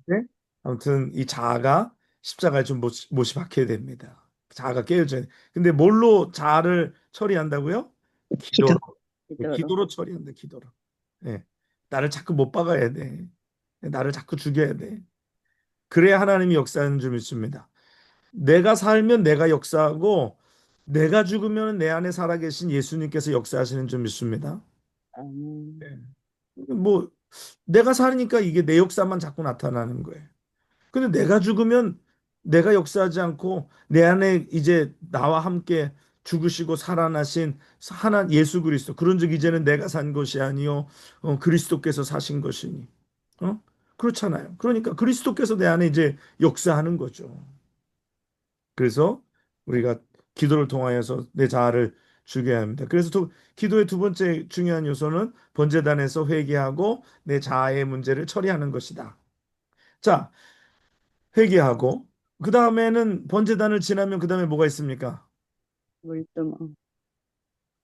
네? 아무튼 이 자아가 십자가에 좀 못이 박혀야 됩니다. 자아가 깨어져야 돼. 근데 뭘로 자아를 처리한다고요? 기도. 기도로. 기도로. 기도로 처리한다. 기도로. 예. 나를 자꾸 못 박아야 돼. 나를 자꾸 죽여야 돼. 그래야 하나님이 역사하는 줄 믿습니다. 내가 살면 내가 역사하고 내가 죽으면 내 안에 살아계신 예수님께서 역사하시는 줄 믿습니다. 예. 뭐 내가 사니까 이게 내 역사만 자꾸 나타나는 거예요. 근데 내가 죽으면 내가 역사하지 않고 내 안에 이제 나와 함께 죽으시고 살아나신 하나 예수 그리스도 그런즉 이제는 내가 산 것이 아니요 그리스도께서 사신 것이니 그렇잖아요. 그러니까 그리스도께서 내 안에 이제 역사하는 거죠. 그래서 우리가 기도를 통하여서 내 자아를 죽여야 합니다. 그래서 기도의 두 번째 중요한 요소는 번제단에서 회개하고 내 자아의 문제를 처리하는 것이다. 자, 회개하고 그 다음에는 번제단을 지나면 그 다음에 뭐가 있습니까? 물두멍,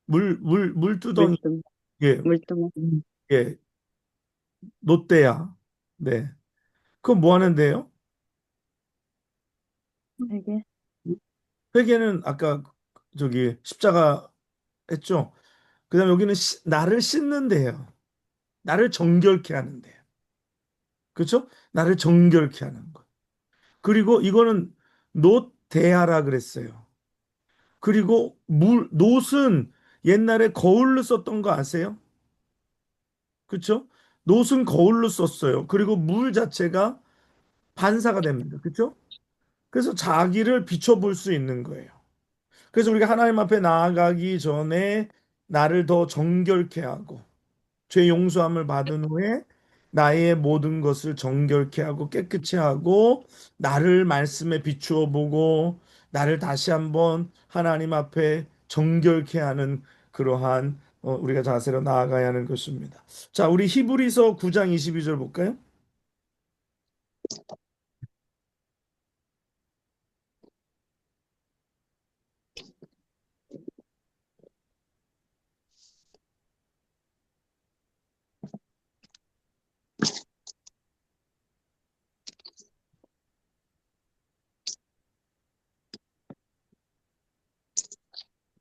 물두덩이. 물두멍, 예, 물두멍. 예, 롯데야. 네. 그건 뭐 하는데요? 되게 회개는 아까 저기 십자가 했죠? 그 다음에 여기는 나를 씻는데요. 나를 정결케 하는데요. 그렇죠? 나를 정결케 하는 것. 그리고 이거는 놋대야라 그랬어요. 그리고 놋은 옛날에 거울로 썼던 거 아세요? 그렇죠? 놋은 거울로 썼어요. 그리고 물 자체가 반사가 됩니다. 그렇죠? 그래서 자기를 비춰볼 수 있는 거예요. 그래서 우리가 하나님 앞에 나아가기 전에 나를 더 정결케 하고 죄 용서함을 받은 후에 나의 모든 것을 정결케 하고 깨끗이 하고 나를 말씀에 비추어 보고 나를 다시 한번 하나님 앞에 정결케 하는 그러한 우리가 자세로 나아가야 하는 것입니다. 자, 우리 히브리서 9장 22절 볼까요?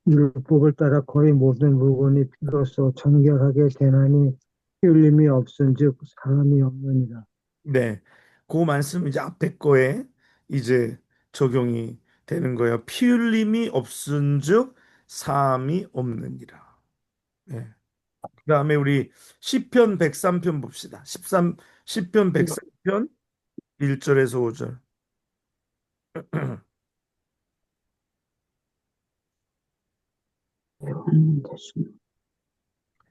율법을 따라 거의 모든 부분이 피로써 정결하게 되나니 흘림이 없은즉 사함이 없느니라. 네. 그 말씀 이제 앞에 거에 이제 적용이 되는 거예요. 피 흘림이 없은즉 사함이 없느니라. 네. 그다음에 우리 시편 103편 봅시다. 10편 103편 1절에서 5절. 됐습니다.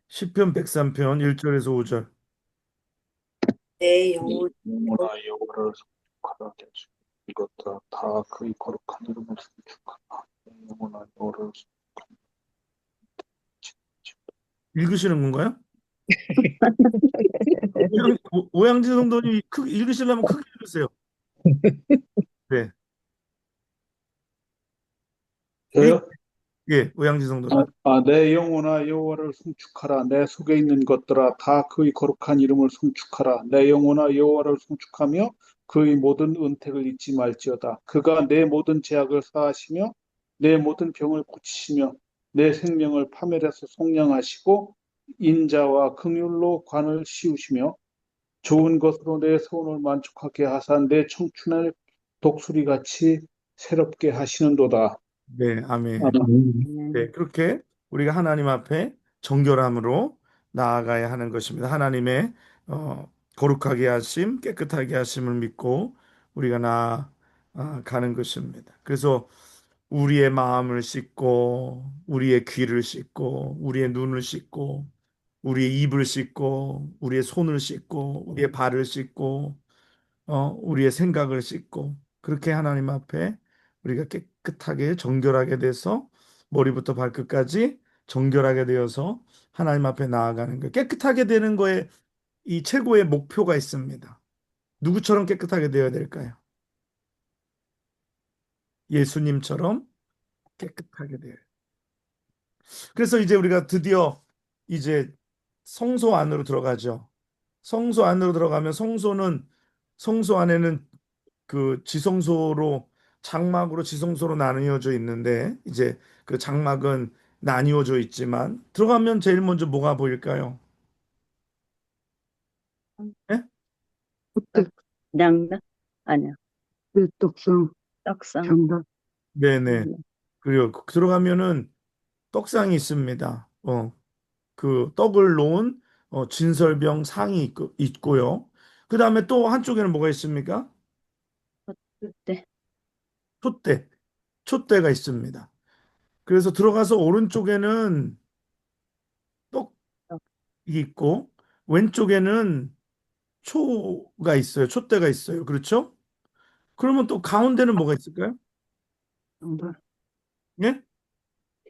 시편 103편 1절에서 5절. 내 영혼 영혼아 여호와를 송축하라. 이것들아 다 그의 거룩한 이름을 송축하라. 내 영혼아 여호와를 송축하라. 읽으시는 건가요? 오양지 성도님 크게 읽으시려면 크게 읽으세요. 네. 저요? 예, 오양지 성도님. 내 영혼아 여호와를 송축하라. 내 속에 있는 것들아 다 그의 거룩한 이름을 송축하라. 내 영혼아 여호와를 송축하며 그의 모든 은택을 잊지 말지어다. 그가 내 모든 죄악을 사하시며 내 모든 병을 고치시며 내 생명을 파멸해서 속량하시고 인자와 긍휼로 관을 씌우시며 좋은 것으로 내 소원을 만족하게 하사 내 청춘을 독수리같이 새롭게 하시는도다. 네, 아멘. 아멘. 네, 그렇게 우리가 하나님 앞에 정결함으로 나아가야 하는 것입니다. 하나님의 거룩하게 하심, 깨끗하게 하심을 믿고 우리가 나아가는 것입니다. 그래서 우리의 마음을 씻고, 우리의 귀를 씻고, 우리의 눈을 씻고, 우리의 입을 씻고, 우리의 손을 씻고, 우리의 발을 씻고, 우리의 생각을 씻고 그렇게 하나님 앞에 우리가 깨끗하게 정결하게 돼서 머리부터 발끝까지 정결하게 되어서 하나님 앞에 나아가는 거. 깨끗하게 되는 거에 이 최고의 목표가 있습니다. 누구처럼 깨끗하게 되어야 될까요? 예수님처럼 깨끗하게 돼요. 그래서 이제 우리가 드디어 이제 성소 안으로 들어가죠. 성소 안으로 들어가면 성소 안에는 그 지성소로 장막으로 지성소로 나뉘어져 있는데 이제 그 장막은 나뉘어져 있지만 들어가면 제일 먼저 뭐가 보일까요? 예? 양당 아니야. 떡상, 떡상. 장작, 네네. 그리고 들어가면은 떡상이 있습니다. 그 떡을 놓은 진설병 상이 있고요. 그 다음에 또 한쪽에는 뭐가 있습니까? 그때 촛대, 촛대가 있습니다. 그래서 들어가서 오른쪽에는 떡이 있고 왼쪽에는 초가 있어요. 촛대가 있어요. 그렇죠? 그러면 또 가운데는 뭐가 있을까요? 장단, 예?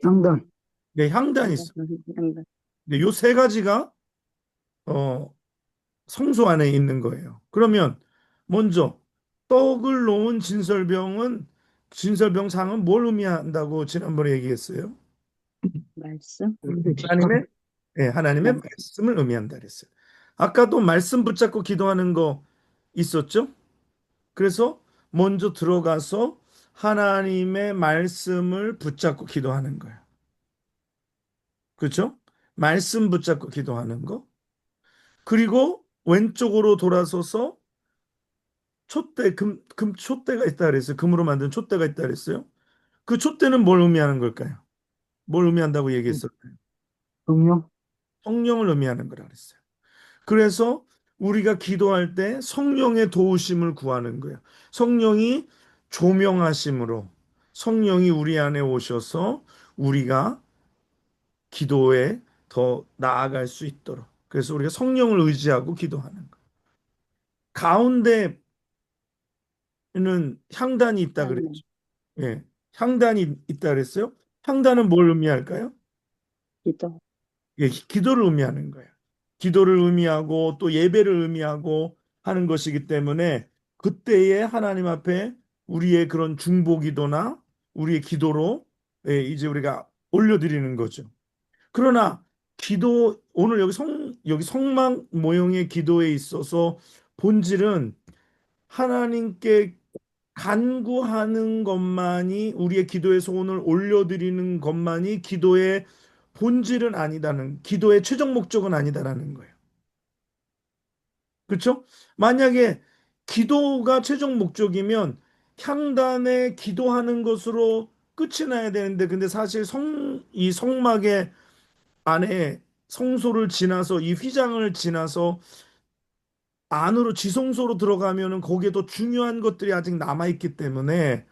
장단, 네, 향단이 있어요. 양당. 네, 요 세 가지가 어, 성소 안에 있는 거예요. 그러면 먼저 떡을 놓은 진설병상은 뭘 의미한다고 지난번에 얘기했어요? 말씀, 하나님의 하나님의 말씀. 말씀을 의미한다 그랬어요. 아까도 말씀 붙잡고 기도하는 거 있었죠? 그래서 먼저 들어가서 하나님의 말씀을 붙잡고 기도하는 거예요. 그렇죠? 말씀 붙잡고 기도하는 거. 그리고 왼쪽으로 돌아서서 촛대가 있다 그랬어요. 금으로 만든 촛대가 있다 그랬어요. 그 촛대는 뭘 의미하는 걸까요? 뭘 의미한다고 얘기했었나요? 성령, 성령을 의미하는 거라 그랬어요. 그래서 우리가 기도할 때 성령의 도우심을 구하는 거예요. 성령이 조명하심으로 성령이 우리 안에 오셔서 우리가 기도에 더 나아갈 수 있도록. 그래서 우리가 성령을 의지하고 기도하는 거예요. 가운데는 향단이 있다 그랬죠. 아멘. 예. 향단이 있다 그랬어요. 향단은 뭘 의미할까요? 기도, 예, 기도를 의미하는 거예요. 기도를 의미하고 또 예배를 의미하고 하는 것이기 때문에 그때에 하나님 앞에 우리의 그런 중보 기도나 우리의 기도로 이제 우리가 올려드리는 거죠. 그러나 오늘 여기 성막 모형의 기도에 있어서 본질은 하나님께 간구하는 것만이 우리의 기도의 소원을 올려드리는 것만이 기도의 본질은 아니다는 기도의 최종 목적은 아니다라는 거예요. 그렇죠? 만약에 기도가 최종 목적이면 향단에 기도하는 것으로 끝이 나야 되는데 근데 사실 이 성막의 안에 성소를 지나서 이 휘장을 지나서 안으로 지성소로 들어가면은 거기에 더 중요한 것들이 아직 남아 있기 때문에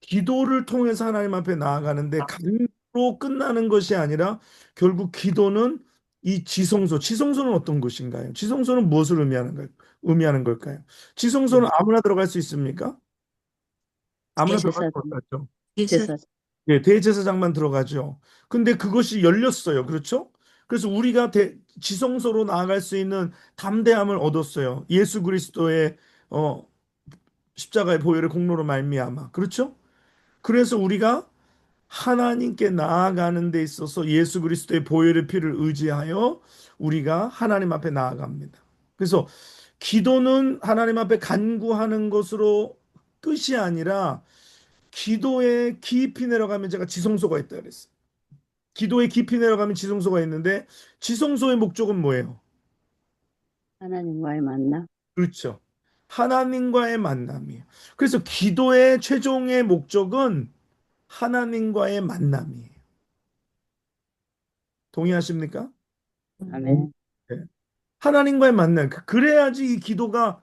기도를 통해서 하나님 앞에 나아가는데 간으로 끝나는 것이 아니라 결국 기도는 이 지성소는 어떤 것인가요? 지성소는 무엇을 의미하는 걸까요? 지성소는 아무나 들어갈 수 있습니까? 아무나 들어갈 수 제사장, 없죠. 제사장. 예, 대제사장만 들어가죠. 근데 그것이 열렸어요. 그렇죠? 그래서 우리가 지성소로 나아갈 수 있는 담대함을 얻었어요. 예수 그리스도의 어, 십자가의 보혈의 공로로 말미암아. 그렇죠? 그래서 우리가 하나님께 나아가는 데 있어서 예수 그리스도의 보혈의 피를 의지하여 우리가 하나님 앞에 나아갑니다. 그래서 기도는 하나님 앞에 간구하는 것으로 끝이 아니라 기도에 깊이 내려가면 제가 지성소가 있다 그랬어요. 기도에 깊이 내려가면 지성소가 있는데 지성소의 목적은 뭐예요? 하나님과의 만남, 그렇죠. 하나님과의 만남이에요. 그래서 기도의 최종의 목적은 하나님과의 만남이에요. 동의하십니까? 아멘. 네. 하나님과의 만남. 그래야지 이 기도가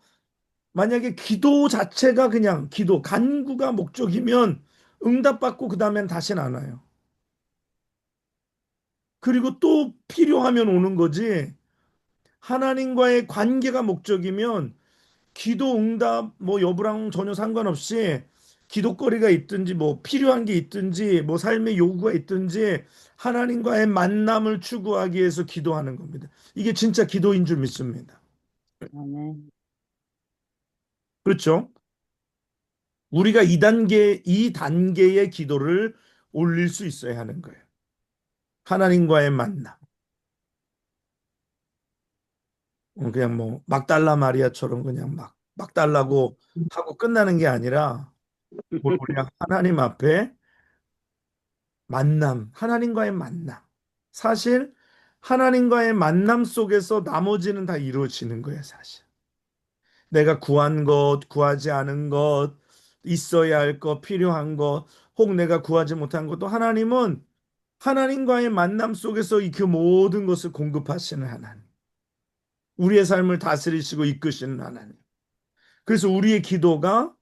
만약에 기도 자체가 그냥 간구가 목적이면 응답받고 그 다음엔 다시는 안 와요. 그리고 또 필요하면 오는 거지. 하나님과의 관계가 목적이면 기도 응답 뭐 여부랑 전혀 상관없이 기도거리가 있든지 뭐 필요한 게 있든지 뭐 삶의 요구가 있든지 하나님과의 만남을 추구하기 위해서 기도하는 겁니다. 이게 진짜 기도인 줄 믿습니다. 아멘. 그렇죠? 우리가 이 단계의 기도를 올릴 수 있어야 하는 거예요. 하나님과의 만남. 그냥 뭐 막달라 마리아처럼 그냥 막 달라고 하고 끝나는 게 아니라 우리가 하나님 앞에 하나님과의 만남. 사실 하나님과의 만남 속에서 나머지는 다 이루어지는 거예요, 사실. 내가 구한 것, 구하지 않은 것, 있어야 할 것, 필요한 것, 혹 내가 구하지 못한 것도 하나님은 하나님과의 만남 속에서 그 모든 것을 공급하시는 하나님. 우리의 삶을 다스리시고 이끄시는 하나님. 그래서 우리의 기도가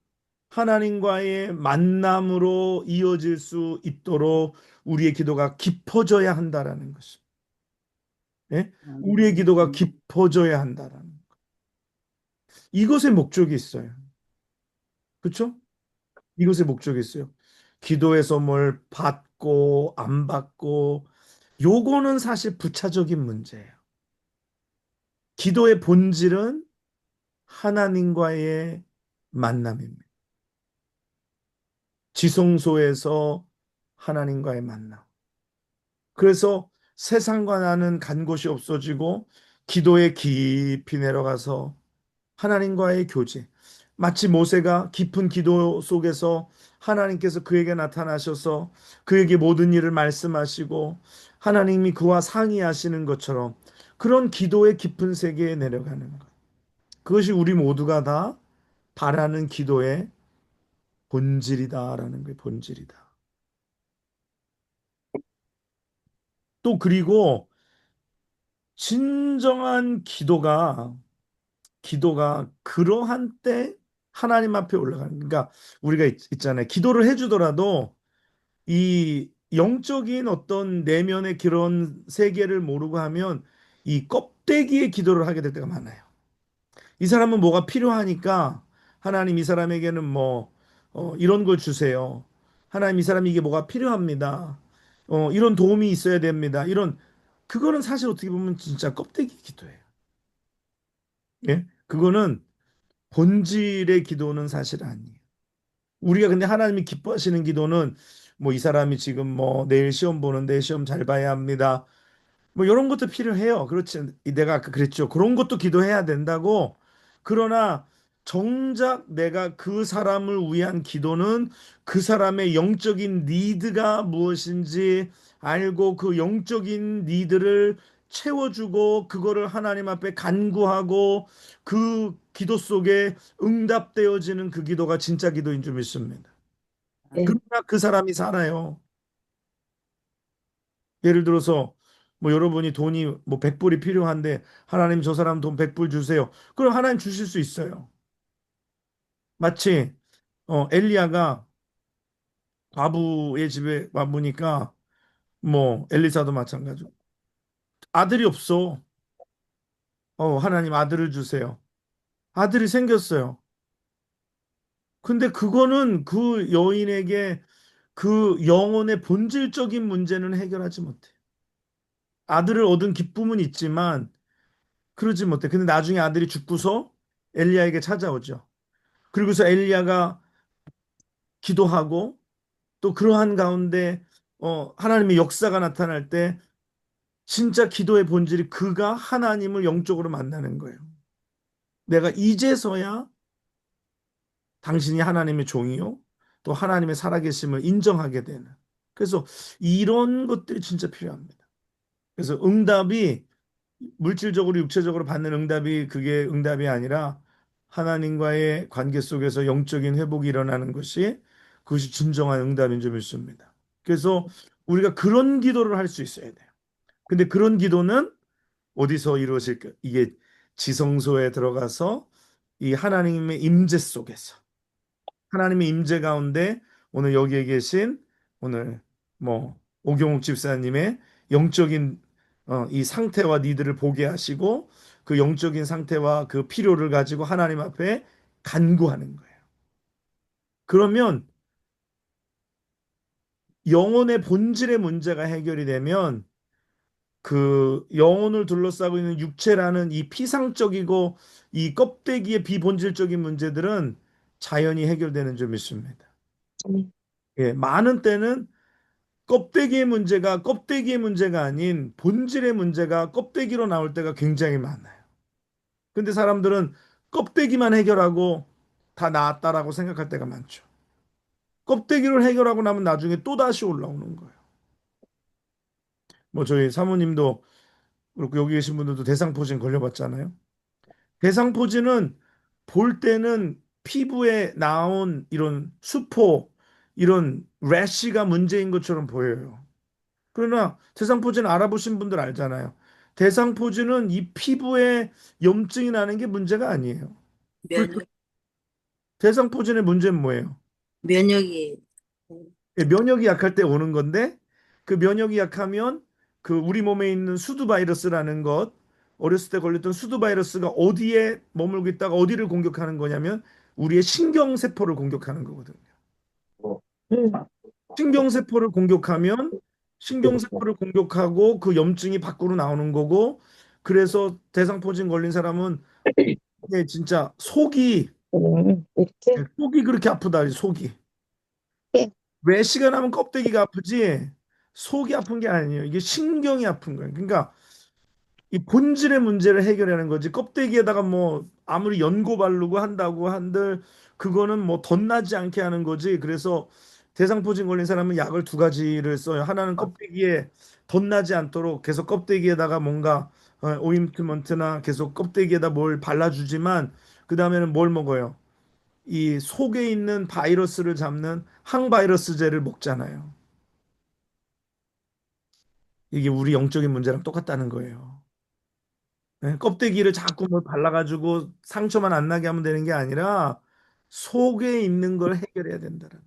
하나님과의 만남으로 이어질 수 있도록 우리의 기도가 깊어져야 한다라는 것입니다. 예? 우리의 기도가 깊어져야 한다라는 것. 이것의 목적이 있어요. 그렇죠? 이것의 목적이 있어요. 기도에서 뭘 받고 안 받고 요거는 사실 부차적인 문제예요. 기도의 본질은 하나님과의 만남입니다. 지성소에서 하나님과의 만남. 그래서 세상과 나는 간 곳이 없어지고 기도에 깊이 내려가서 하나님과의 교제. 마치 모세가 깊은 기도 속에서 하나님께서 그에게 나타나셔서 그에게 모든 일을 말씀하시고 하나님이 그와 상의하시는 것처럼 그런 기도의 깊은 세계에 내려가는 것. 그것이 우리 모두가 다 바라는 기도의 본질이다라는 게 본질이다. 또 그리고 진정한 기도가 그러한 때 하나님 앞에 올라가는. 그러니까 우리가 있잖아요. 기도를 해주더라도 이 영적인 어떤 내면의 그런 세계를 모르고 하면 이 껍데기의 기도를 하게 될 때가 많아요. 이 사람은 뭐가 필요하니까 하나님 이 사람에게는 뭐 이런 걸 주세요. 하나님 이 사람이 이게 뭐가 필요합니다. 이런 도움이 있어야 됩니다. 이런 그거는 사실 어떻게 보면 진짜 껍데기 기도예요. 예? 그거는 본질의 기도는 사실 아니에요. 우리가 근데 하나님이 기뻐하시는 기도는 뭐 이 사람이 지금 뭐 내일 시험 보는데 시험 잘 봐야 합니다. 뭐 이런 것도 필요해요. 그렇지. 내가 아까 그랬죠. 그런 것도 기도해야 된다고. 그러나 정작 내가 그 사람을 위한 기도는 그 사람의 영적인 니드가 무엇인지 알고 그 영적인 니드를 채워주고 그거를 하나님 앞에 간구하고 그 기도 속에 응답되어지는 그 기도가 진짜 기도인 줄 믿습니다. 예. 그러나 그 사람이 살아요. 예를 들어서 뭐 여러분이 돈이 뭐 100불이 필요한데 하나님 저 사람 돈 100불 주세요. 그럼 하나님 주실 수 있어요. 마치 엘리야가 과부의 집에 와보니까 뭐 엘리사도 마찬가지고 아들이 없어. 하나님 아들을 주세요. 아들이 생겼어요. 근데 그거는 그 여인에게 그 영혼의 본질적인 문제는 해결하지 못해. 아들을 얻은 기쁨은 있지만 그러지 못해. 근데 나중에 아들이 죽고서 엘리야에게 찾아오죠. 그리고서 엘리야가 기도하고 또 그러한 가운데 하나님의 역사가 나타날 때 진짜 기도의 본질이 그가 하나님을 영적으로 만나는 거예요. 내가 이제서야 당신이 하나님의 종이요 또 하나님의 살아계심을 인정하게 되는. 그래서 이런 것들이 진짜 필요합니다. 그래서 응답이 물질적으로 육체적으로 받는 응답이 그게 응답이 아니라 하나님과의 관계 속에서 영적인 회복이 일어나는 것이 그것이 진정한 응답인 줄 믿습니다. 그래서 우리가 그런 기도를 할 수 있어야 돼요. 근데 그런 기도는 어디서 이루어질까? 이게 지성소에 들어가서 이 하나님의 임재 속에서 하나님의 임재 가운데 오늘 여기에 계신 오늘 뭐 오경욱 집사님의 영적인 이 상태와 니들을 보게 하시고 그 영적인 상태와 그 필요를 가지고 하나님 앞에 간구하는 거예요. 그러면 영혼의 본질의 문제가 해결이 되면 그 영혼을 둘러싸고 있는 육체라는 이 피상적이고 이 껍데기의 비본질적인 문제들은 자연히 해결되는 줄 믿습니다. 아멘. 예, 많은 때는 껍데기의 문제가 아닌 본질의 문제가 껍데기로 나올 때가 굉장히 많아요. 근데 사람들은 껍데기만 해결하고 다 나았다라고 생각할 때가 많죠. 껍데기를 해결하고 나면 나중에 또 다시 올라오는 거예요. 뭐 저희 사모님도 그렇고 여기 계신 분들도 대상포진 걸려봤잖아요. 대상포진은 볼 때는 피부에 나온 이런 수포, 이런 래시가 문제인 것처럼 보여요. 그러나 대상포진 알아보신 분들 알잖아요. 대상포진은 이 피부에 염증이 나는 게 문제가 아니에요. 면역, 대상포진의 문제는 뭐예요? 면역이 예, 면역이 약할 때 오는 건데 그 면역이 약하면 그 우리 몸에 있는 수두 바이러스라는 것 어렸을 때 걸렸던 수두 바이러스가 어디에 머물고 있다가 어디를 공격하는 거냐면 우리의 신경세포를 공격하는 거거든요. 음. 신경세포를 공격하면 신경세포를 공격하고 그 염증이 밖으로 나오는 거고 그래서 대상포진 걸린 사람은 이게 진짜 속이 이렇게. 속이 그렇게 아프다. 속이. 예. 외식을 하면 껍데기가 아프지 속이 아픈 게 아니에요. 이게 신경이 아픈 거예요. 그러니까 이 본질의 문제를 해결하는 거지. 껍데기에다가 뭐 아무리 연고 바르고 한다고 한들 그거는 뭐 덧나지 않게 하는 거지. 그래서 대상포진 걸린 사람은 약을 두 가지를 써요. 하나는 껍데기에 덧나지 않도록 계속 껍데기에다가 뭔가 오인트먼트나 계속 껍데기에다 뭘 발라주지만 그 다음에는 뭘 먹어요? 이 속에 있는 바이러스를 잡는 항바이러스제를 먹잖아요. 이게 우리 영적인 문제랑 똑같다는 거예요. 네, 껍데기를 자꾸 뭘 발라가지고 상처만 안 나게 하면 되는 게 아니라 속에 있는 걸 해결해야 된다는.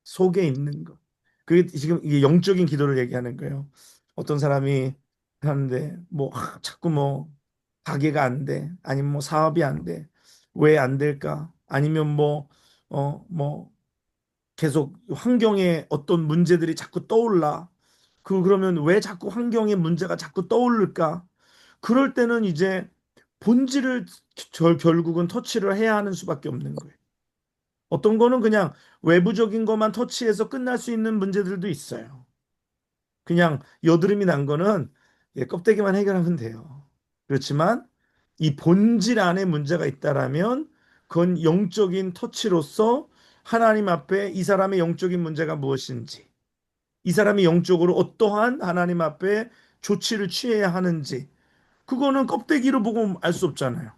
속에 있는 거. 그게 지금 이게 영적인 기도를 얘기하는 거예요. 어떤 사람이 하는데 뭐 자꾸 뭐 가게가 안 돼. 아니면 뭐 사업이 안 돼. 왜 안 될까? 아니면 뭐 계속 환경에 어떤 문제들이 자꾸 떠올라. 그러면 왜 자꾸 환경의 문제가 자꾸 떠오를까? 그럴 때는 이제 본질을 결국은 터치를 해야 하는 수밖에 없는 거예요. 어떤 거는 그냥 외부적인 것만 터치해서 끝날 수 있는 문제들도 있어요. 그냥 여드름이 난 거는 껍데기만 해결하면 돼요. 그렇지만 이 본질 안에 문제가 있다라면 그건 영적인 터치로서 하나님 앞에 이 사람의 영적인 문제가 무엇인지, 이 사람이 영적으로 어떠한 하나님 앞에 조치를 취해야 하는지, 그거는 껍데기로 보고 알 수 없잖아요.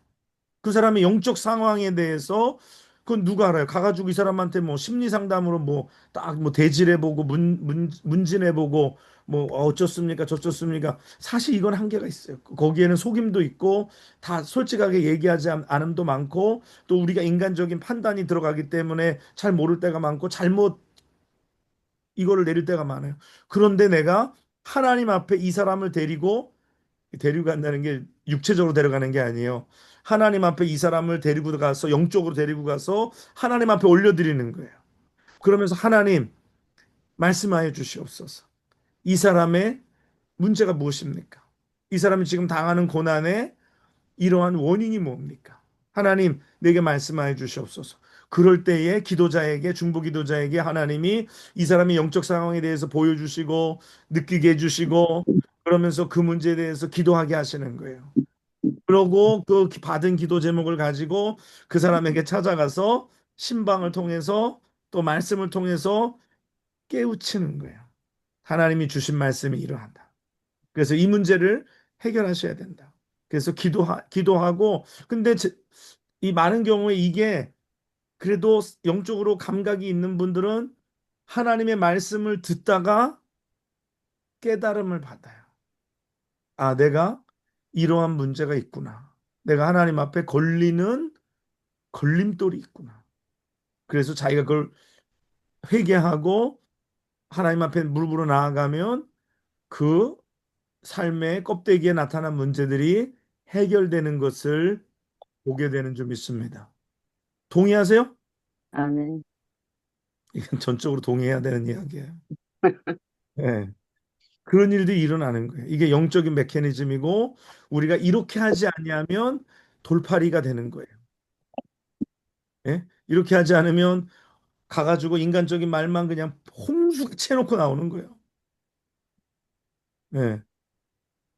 그 사람의 영적 상황에 대해서 그건 누가 알아요? 가가지고 이 사람한테 뭐 심리 상담으로 뭐 딱 뭐 대질해보고 문진해보고 뭐 어쩌습니까 저쩌습니까 사실 이건 한계가 있어요. 거기에는 속임도 있고 다 솔직하게 얘기하지 않음도 많고 또 우리가 인간적인 판단이 들어가기 때문에 잘 모를 때가 많고 잘못 이거를 내릴 때가 많아요. 그런데 내가 하나님 앞에 이 사람을 데리고 간다는 게 육체적으로 데려가는 게 아니에요. 하나님 앞에 이 사람을 데리고 가서 영적으로 데리고 가서 하나님 앞에 올려드리는 거예요. 그러면서 하나님 말씀하여 주시옵소서. 이 사람의 문제가 무엇입니까? 이 사람이 지금 당하는 고난의 이러한 원인이 뭡니까? 하나님 내게 말씀하여 주시옵소서. 그럴 때에 기도자에게 중보 기도자에게 하나님이 이 사람의 영적 상황에 대해서 보여주시고 느끼게 해주시고 그러면서 그 문제에 대해서 기도하게 하시는 거예요. 그러고 그 받은 기도 제목을 가지고 그 사람에게 찾아가서 신방을 통해서 또 말씀을 통해서 깨우치는 거예요. 하나님이 주신 말씀이 이러하다. 그래서 이 문제를 해결하셔야 된다. 그래서 기도하고 근데 이 많은 경우에 이게 그래도 영적으로 감각이 있는 분들은 하나님의 말씀을 듣다가 깨달음을 받아요. 아, 내가 이러한 문제가 있구나. 내가 하나님 앞에 걸리는 걸림돌이 있구나. 그래서 자기가 그걸 회개하고 하나님 앞에 무릎으로 나아가면 그 삶의 껍데기에 나타난 문제들이 해결되는 것을 보게 되는 좀 있습니다. 동의하세요? 아멘. 이건 전적으로 동의해야 되는 이야기예요. 네. 그런 일들이 일어나는 거예요. 이게 영적인 메커니즘이고 우리가 이렇게 하지 아니하면 돌팔이가 되는 거예요. 예? 이렇게 하지 않으면 가가지고 인간적인 말만 그냥 홍수가 쳐놓고 나오는 거예요. 예.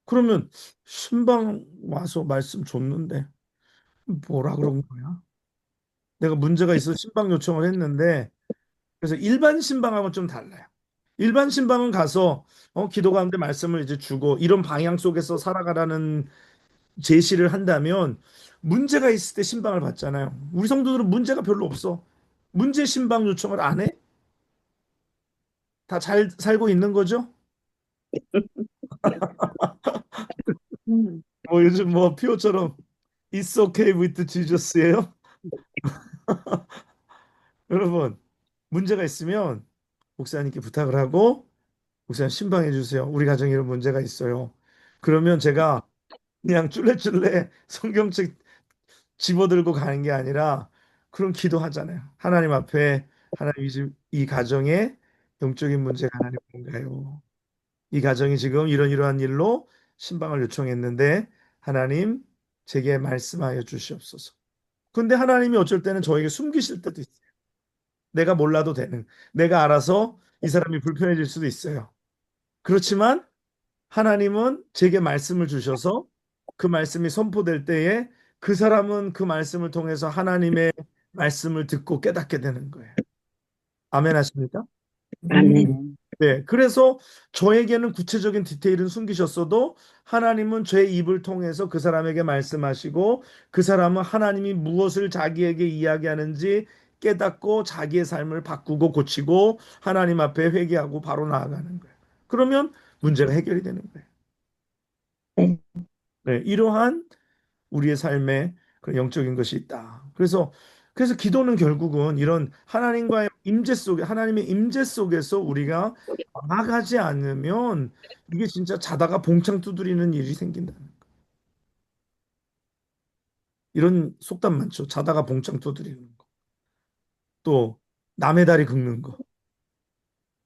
그러면 신방 와서 말씀 줬는데 뭐라 그런 거야? 내가 문제가 있어 신방 요청을 했는데 그래서 일반 신방하고는 좀 달라요. 일반 신방은 가서 기도 가운데 말씀을 이제 주고 이런 방향 속에서 살아가라는 제시를 한다면 문제가 있을 때 신방을 받잖아요. 우리 성도들은 문제가 별로 없어. 문제 신방 요청을 안 해? 다 잘 살고 있는 거죠? 음. 뭐 요즘 뭐 피오처럼 It's okay with Jesus예요? 여러분 문제가 있으면 목사님께 부탁을 하고 목사님 신방해 주세요. 우리 가정에 이런 문제가 있어요. 그러면 제가 그냥 쫄래쫄래 성경책 집어들고 가는 게 아니라 그런 기도하잖아요. 하나님 앞에 하나님 이 가정에 영적인 문제가 하나님 뭔가요? 이 가정이 지금 이러한 일로 신방을 요청했는데 하나님 제게 말씀하여 주시옵소서. 근데 하나님이 어쩔 때는 저에게 숨기실 때도 있어요. 내가 몰라도 되는, 내가 알아서 이 사람이 불편해질 수도 있어요. 그렇지만 하나님은 제게 말씀을 주셔서 그 말씀이 선포될 때에 그 사람은 그 말씀을 통해서 하나님의 말씀을 듣고 깨닫게 되는 거예요. 아멘 하십니까? 아멘. 아멘. 네, 그래서 저에게는 구체적인 디테일은 숨기셨어도 하나님은 제 입을 통해서 그 사람에게 말씀하시고 그 사람은 하나님이 무엇을 자기에게 이야기하는지 깨닫고 자기의 삶을 바꾸고 고치고 하나님 앞에 회개하고 바로 나아가는 거예요. 그러면 문제가 해결이 되는 거예요. 네. 네, 이러한 우리의 삶에 그런 영적인 것이 있다. 그래서 기도는 결국은 이런 하나님과의 임재 속에 하나님의 임재 속에서 우리가 나아가지 않으면 이게 진짜 자다가 봉창 두드리는 일이 생긴다는 거. 이런 속담 많죠. 자다가 봉창 두드리는 거. 또 남의 다리 긁는 거.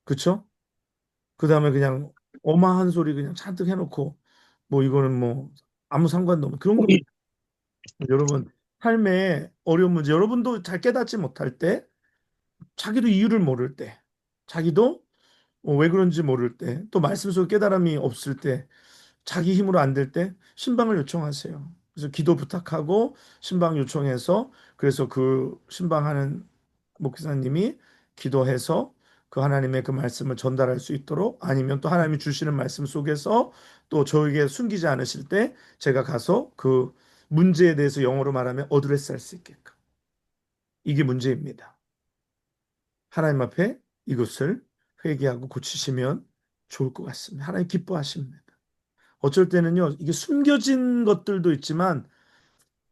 그렇죠? 그다음에 그냥 어마한 소리 그냥 잔뜩 해놓고 뭐 이거는 뭐 아무 상관도 없는 그런 거. 여러분 삶의 어려운 문제 여러분도 잘 깨닫지 못할 때 자기도 이유를 모를 때, 자기도 왜 그런지 모를 때, 또 말씀 속에 깨달음이 없을 때, 자기 힘으로 안 될 때 신방을 요청하세요. 그래서 기도 부탁하고 신방 요청해서 그래서 그 신방하는 목사님이 기도해서 그 하나님의 그 말씀을 전달할 수 있도록 아니면 또 하나님이 주시는 말씀 속에서 또 저에게 숨기지 않으실 때 제가 가서 그 문제에 대해서 영어로 말하면 어드레스 할 수 있게끔. 이게 문제입니다. 하나님 앞에 이것을 회개하고 고치시면 좋을 것 같습니다. 하나님 기뻐하십니다. 어쩔 때는요, 이게 숨겨진 것들도 있지만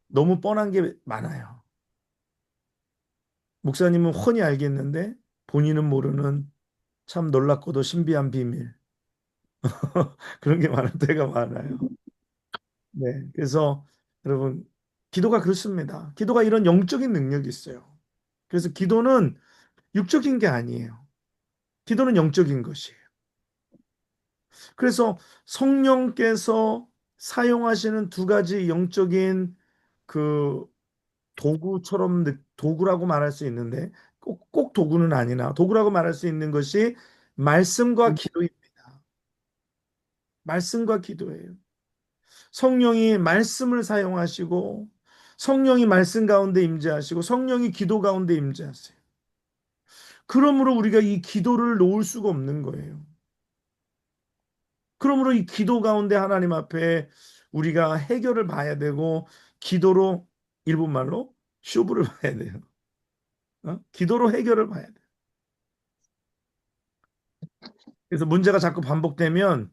너무 뻔한 게 많아요. 목사님은 훤히 알겠는데 본인은 모르는 참 놀랍고도 신비한 비밀. 그런 게 많을 때가 많아요. 네. 그래서 여러분, 기도가 그렇습니다. 기도가 이런 영적인 능력이 있어요. 그래서 기도는 육적인 게 아니에요. 기도는 영적인 것이에요. 그래서 성령께서 사용하시는 두 가지 영적인 그 도구라고 말할 수 있는데 꼭 도구는 아니나 도구라고 말할 수 있는 것이 말씀과 기도입니다. 말씀과 기도예요. 성령이 말씀을 사용하시고 성령이 말씀 가운데 임재하시고 성령이 기도 가운데 임재하세요. 그러므로 우리가 이 기도를 놓을 수가 없는 거예요. 그러므로 이 기도 가운데 하나님 앞에 우리가 해결을 봐야 되고 기도로 일본 말로 쇼부를 봐야 돼요. 기도로 해결을 봐야 돼요. 그래서 문제가 자꾸 반복되면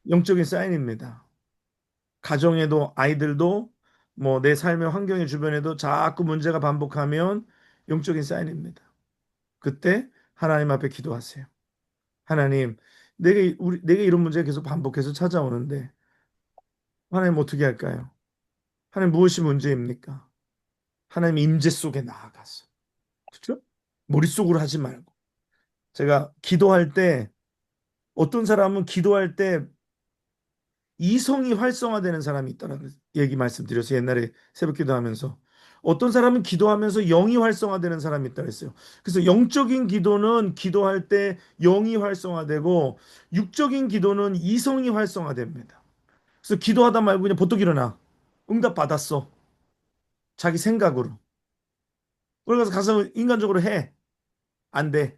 영적인 사인입니다. 가정에도 아이들도 뭐 내 삶의 환경의 주변에도 자꾸 문제가 반복하면 영적인 사인입니다. 그때 하나님 앞에 기도하세요. 하나님, 내게 이런 문제가 계속 반복해서 찾아오는데 하나님 어떻게 할까요? 하나님 무엇이 문제입니까? 하나님 임재 속에 나아가서. 그렇죠? 머릿속으로 하지 말고. 제가 기도할 때 어떤 사람은 기도할 때 이성이 활성화되는 사람이 있다는 얘기 말씀드렸어요. 옛날에 새벽 기도하면서. 어떤 사람은 기도하면서 영이 활성화되는 사람이 있다고 했어요. 그래서 영적인 기도는 기도할 때 영이 활성화되고 육적인 기도는 이성이 활성화됩니다. 그래서 기도하다 말고 그냥 버떡 일어나. 응답 받았어. 자기 생각으로. 그래서 가서 인간적으로 해. 안 돼.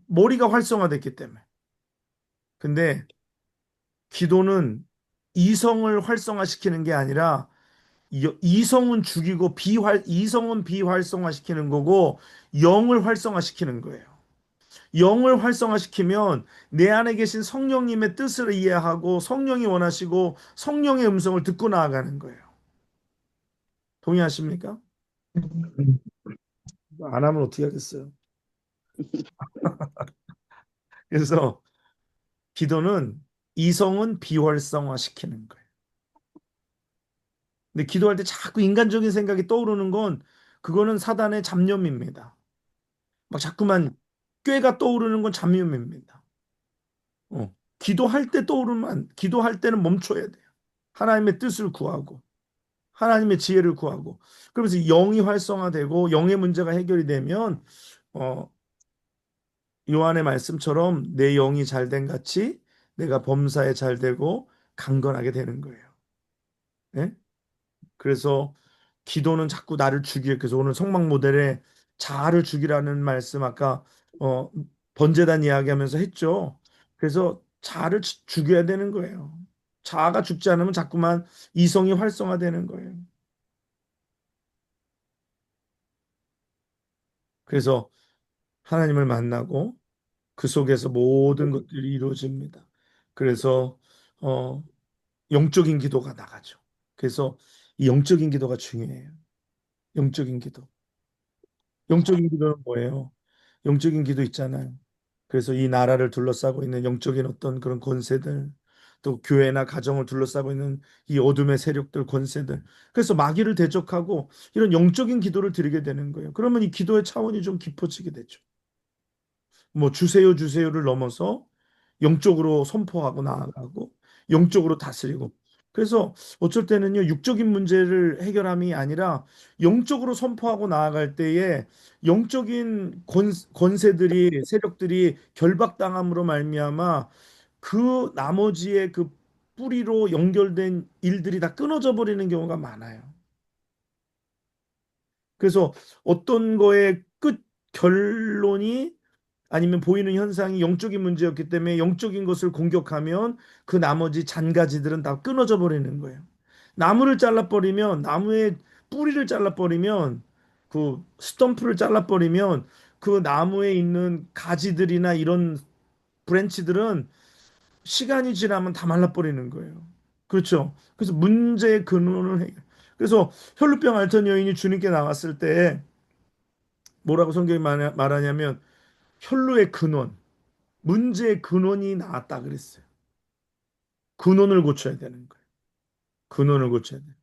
머리가 활성화됐기 때문에. 근데 기도는 이성을 활성화시키는 게 아니라 이성은 죽이고 이성은 비활성화시키는 거고 영을 활성화시키는 거예요. 영을 활성화시키면 내 안에 계신 성령님의 뜻을 이해하고 성령이 원하시고 성령의 음성을 듣고 나아가는 거예요. 동의하십니까? 안 하면 어떻게 하겠어요? 그래서 기도는 이성은 비활성화시키는 거예요. 근데 기도할 때 자꾸 인간적인 생각이 떠오르는 건 그거는 사단의 잡념입니다. 막 자꾸만 꾀가 떠오르는 건 잡념입니다. 기도할 때 기도할 때는 멈춰야 돼요. 하나님의 뜻을 구하고 하나님의 지혜를 구하고 그러면서 영이 활성화되고 영의 문제가 해결이 되면 어, 요한의 말씀처럼 내 영이 잘된 같이 내가 범사에 잘되고 강건하게 되는 거예요. 예? 그래서 기도는 자꾸 나를 죽이게 그래서 오늘 성막 모델에 자아를 죽이라는 말씀 아까 어, 번제단 이야기하면서 했죠. 그래서 자아를 죽여야 되는 거예요. 자아가 죽지 않으면 자꾸만 이성이 활성화되는 거예요. 그래서 하나님을 만나고 그 속에서 모든 것들이 이루어집니다. 그래서 어, 영적인 기도가 나가죠. 그래서 이 영적인 기도가 중요해요. 영적인 기도. 영적인 기도는 뭐예요? 영적인 기도 있잖아요. 그래서 이 나라를 둘러싸고 있는 영적인 어떤 그런 권세들, 또 교회나 가정을 둘러싸고 있는 이 어둠의 세력들, 권세들. 그래서 마귀를 대적하고 이런 영적인 기도를 드리게 되는 거예요. 그러면 이 기도의 차원이 좀 깊어지게 되죠. 뭐 주세요 주세요를 넘어서 영적으로 선포하고 나아가고 영적으로 다스리고 그래서 어쩔 때는요 육적인 문제를 해결함이 아니라 영적으로 선포하고 나아갈 때에 영적인 권세들이 세력들이 결박당함으로 말미암아 그 나머지의 그 뿌리로 연결된 일들이 다 끊어져 버리는 경우가 많아요. 그래서 어떤 거의 끝 결론이 아니면 보이는 현상이 영적인 문제였기 때문에 영적인 것을 공격하면 그 나머지 잔가지들은 다 끊어져 버리는 거예요. 나무를 잘라버리면 나무의 뿌리를 잘라버리면 그 스톰프를 잘라버리면 그 나무에 있는 가지들이나 이런 브랜치들은 시간이 지나면 다 말라버리는 거예요. 그렇죠. 그래서 문제의 근원을 해결. 그래서 혈루병 앓던 여인이 주님께 나왔을 때 뭐라고 성경이 말하냐면 혈루의 근원 문제의 근원이 나왔다 그랬어요. 근원을 고쳐야 되는 거예요. 근원을 고쳐야 돼요.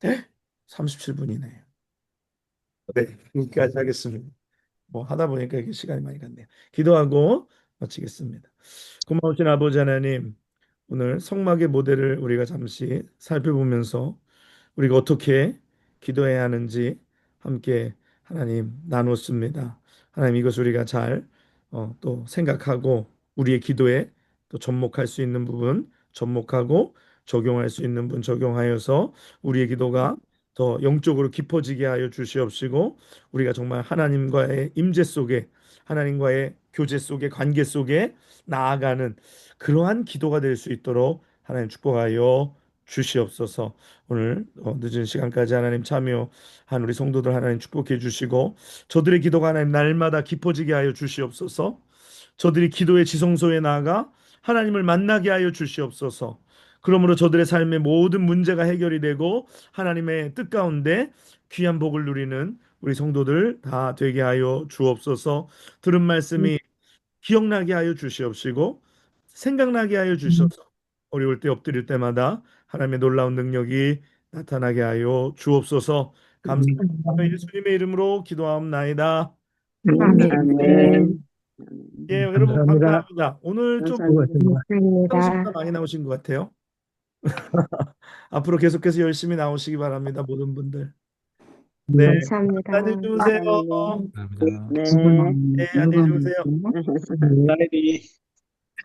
네? 37분이네요. 네, 여기까지 하겠습니다. 뭐 하다 보니까 이게 시간이 많이 갔네요. 기도하고 마치겠습니다. 고마우신 아버지 하나님, 오늘 성막의 모델을 우리가 잠시 살펴보면서 우리가 어떻게 기도해야 하는지 함께 하나님 나눴습니다. 하나님 이것을 우리가 잘 또 생각하고 우리의 기도에 또 접목할 수 있는 부분 접목하고 적용할 수 있는 부분 적용하여서 우리의 기도가 더 영적으로 깊어지게 하여 주시옵시고 우리가 정말 하나님과의 임재 속에 하나님과의 교제 속에 관계 속에 나아가는 그러한 기도가 될 수 있도록 하나님 축복하여 주시옵소서. 오늘 늦은 시간까지 하나님 참여한 우리 성도들 하나님 축복해 주시고 저들의 기도가 하나님 날마다 깊어지게 하여 주시옵소서. 저들이 기도의 지성소에 나아가 하나님을 만나게 하여 주시옵소서. 그러므로 저들의 삶의 모든 문제가 해결이 되고 하나님의 뜻 가운데 귀한 복을 누리는 우리 성도들 다 되게 하여 주옵소서. 들은 말씀이 기억나게 하여 주시옵시고 생각나게 하여 주셔서 어려울 때 엎드릴 때마다 하나님의 놀라운 능력이 나타나게 하여 주옵소서. 감사합니다. 예수님의 이름으로 기도하옵나이다. 아멘. 예, 여러분 감사합니다. 감사합니다. 오늘 좀 감사합니다. 생각보다 감사합니다. 많이 나오신 것 같아요. 앞으로 계속해서 열심히 나오시기 바랍니다, 모든 분들. 네, 감사합니다. 안녕히 주무세요. 아멘. 감사합니다. 네. 네, 안녕히 주무세요. 나일이